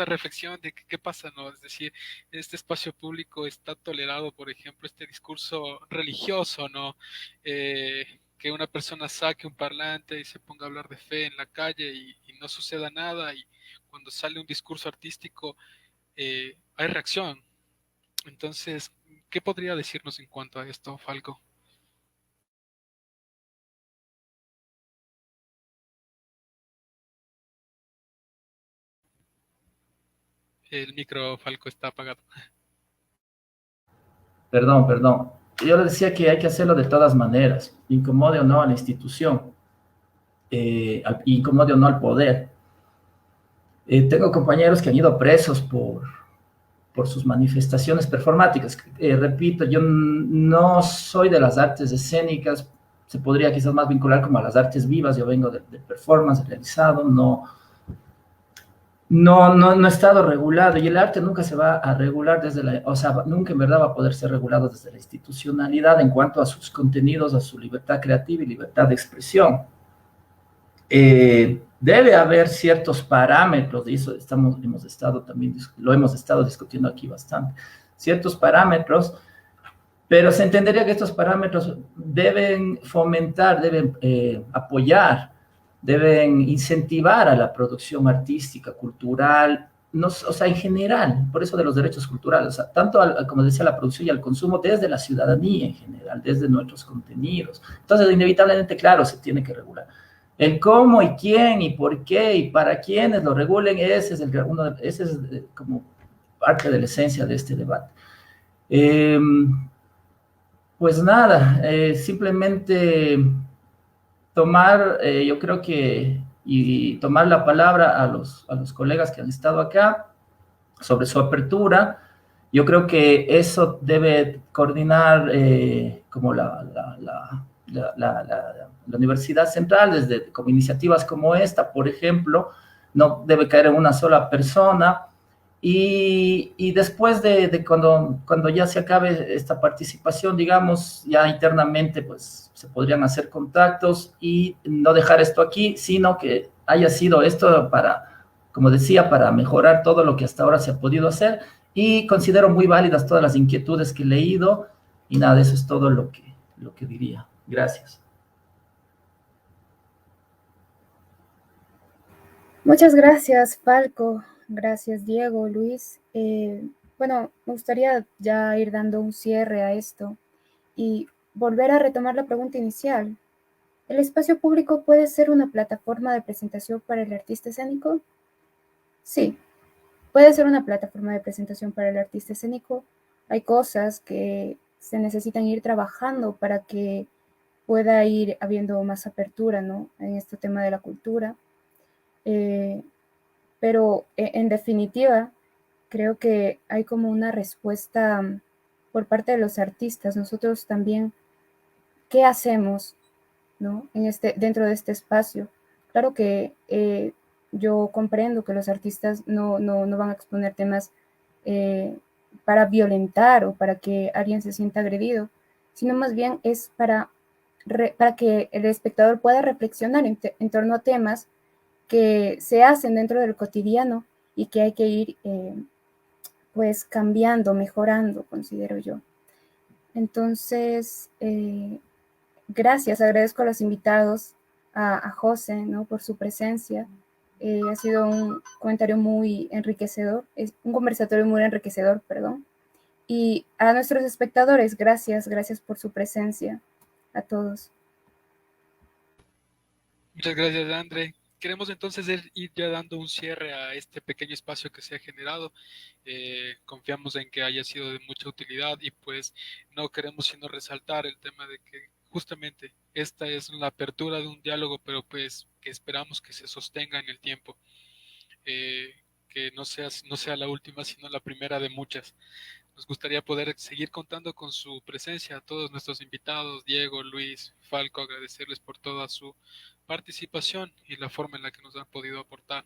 reflexión de que qué pasa, ¿no? Es decir, en este espacio público está tolerado, por ejemplo, este discurso religioso, ¿no? Que una persona saque un parlante y se ponga a hablar de fe en la calle y no suceda nada, y cuando sale un discurso artístico hay reacción. Entonces, ¿qué podría decirnos en cuanto a esto, Falco? El micro, Falco, está apagado. Perdón. Yo le decía que hay que hacerlo de todas maneras, incomode o no a la institución, incomode o no al poder. Tengo compañeros que han ido presos por sus manifestaciones performáticas. Repito, yo no soy de las artes escénicas, se podría quizás más vincular como a las artes vivas, yo vengo de performance realizado, no ha estado regulado, y el arte nunca se va a regular nunca en verdad va a poder ser regulado desde la institucionalidad en cuanto a sus contenidos, a su libertad creativa y libertad de expresión. Debe haber ciertos parámetros, y eso lo hemos estado discutiendo aquí bastante, ciertos parámetros, pero se entendería que estos parámetros deben fomentar, deben apoyar, deben incentivar a la producción artística, cultural, en general, por eso de los derechos culturales, tanto como decía, la producción y al consumo desde la ciudadanía en general, desde nuestros contenidos. Entonces, inevitablemente, claro, se tiene que regular. El cómo y quién y por qué y para quiénes lo regulen, ese es como parte de la esencia de este debate. Pues nada, simplemente tomar, yo creo que, y tomar la palabra a los colegas que han estado acá sobre su apertura. Yo creo que eso debe coordinar como la Universidad Central, como iniciativas como esta, por ejemplo, no debe caer en una sola persona, y después de cuando ya se acabe esta participación, digamos, ya internamente, pues se podrían hacer contactos y no dejar esto aquí, sino que haya sido esto para, como decía, para mejorar todo lo que hasta ahora se ha podido hacer, y considero muy válidas todas las inquietudes que he leído, y nada, eso es todo lo que diría. Gracias. Muchas gracias, Falco. Gracias, Diego, Luis. Bueno, me gustaría ya ir dando un cierre a esto y volver a retomar la pregunta inicial. ¿El espacio público puede ser una plataforma de presentación para el artista escénico? Sí, puede ser una plataforma de presentación para el artista escénico. Hay cosas que se necesitan ir trabajando para que pueda ir habiendo más apertura, ¿no? En este tema de la cultura. Pero en definitiva, creo que hay como una respuesta por parte de los artistas. Nosotros también, ¿qué hacemos, ¿no? Dentro de este espacio? Claro que yo comprendo que los artistas no van a exponer temas eh, para violentar o para que alguien se sienta agredido, sino más bien es para que el espectador pueda reflexionar en torno a temas que se hacen dentro del cotidiano y que hay que ir pues cambiando, mejorando, considero yo. Entonces, gracias, agradezco a los invitados, a José, ¿no? Por su presencia. Ha sido un comentario muy enriquecedor, es un conversatorio muy enriquecedor, perdón. Y a nuestros espectadores, gracias por su presencia, a todos. Muchas gracias, André. Queremos entonces ir ya dando un cierre a este pequeño espacio que se ha generado. Confiamos en que haya sido de mucha utilidad y pues no queremos sino resaltar el tema de que justamente esta es la apertura de un diálogo, pero pues que esperamos que se sostenga en el tiempo. Que no sea la última, sino la primera de muchas. Nos gustaría poder seguir contando con su presencia a todos nuestros invitados, Diego, Luis, Falco, agradecerles por toda su participación y la forma en la que nos han podido aportar.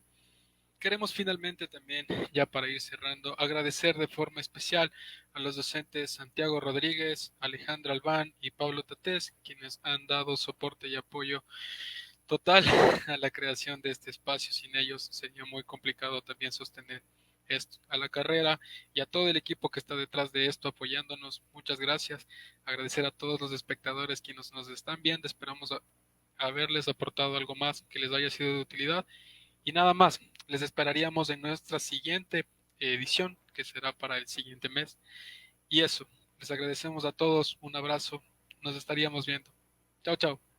Queremos finalmente también, ya para ir cerrando, agradecer de forma especial a los docentes Santiago Rodríguez, Alejandra Albán y Pablo Tatés, quienes han dado soporte y apoyo total a la creación de este espacio. Sin ellos sería muy complicado también sostener esto. A la carrera y a todo el equipo que está detrás de esto apoyándonos, muchas gracias. Agradecer a todos los espectadores quienes nos están viendo. Esperamos haberles aportado algo más que les haya sido de utilidad. Y nada más, les esperaríamos en nuestra siguiente edición, que será para el siguiente mes. Y eso, les agradecemos a todos, un abrazo, nos estaríamos viendo. Chao, chao.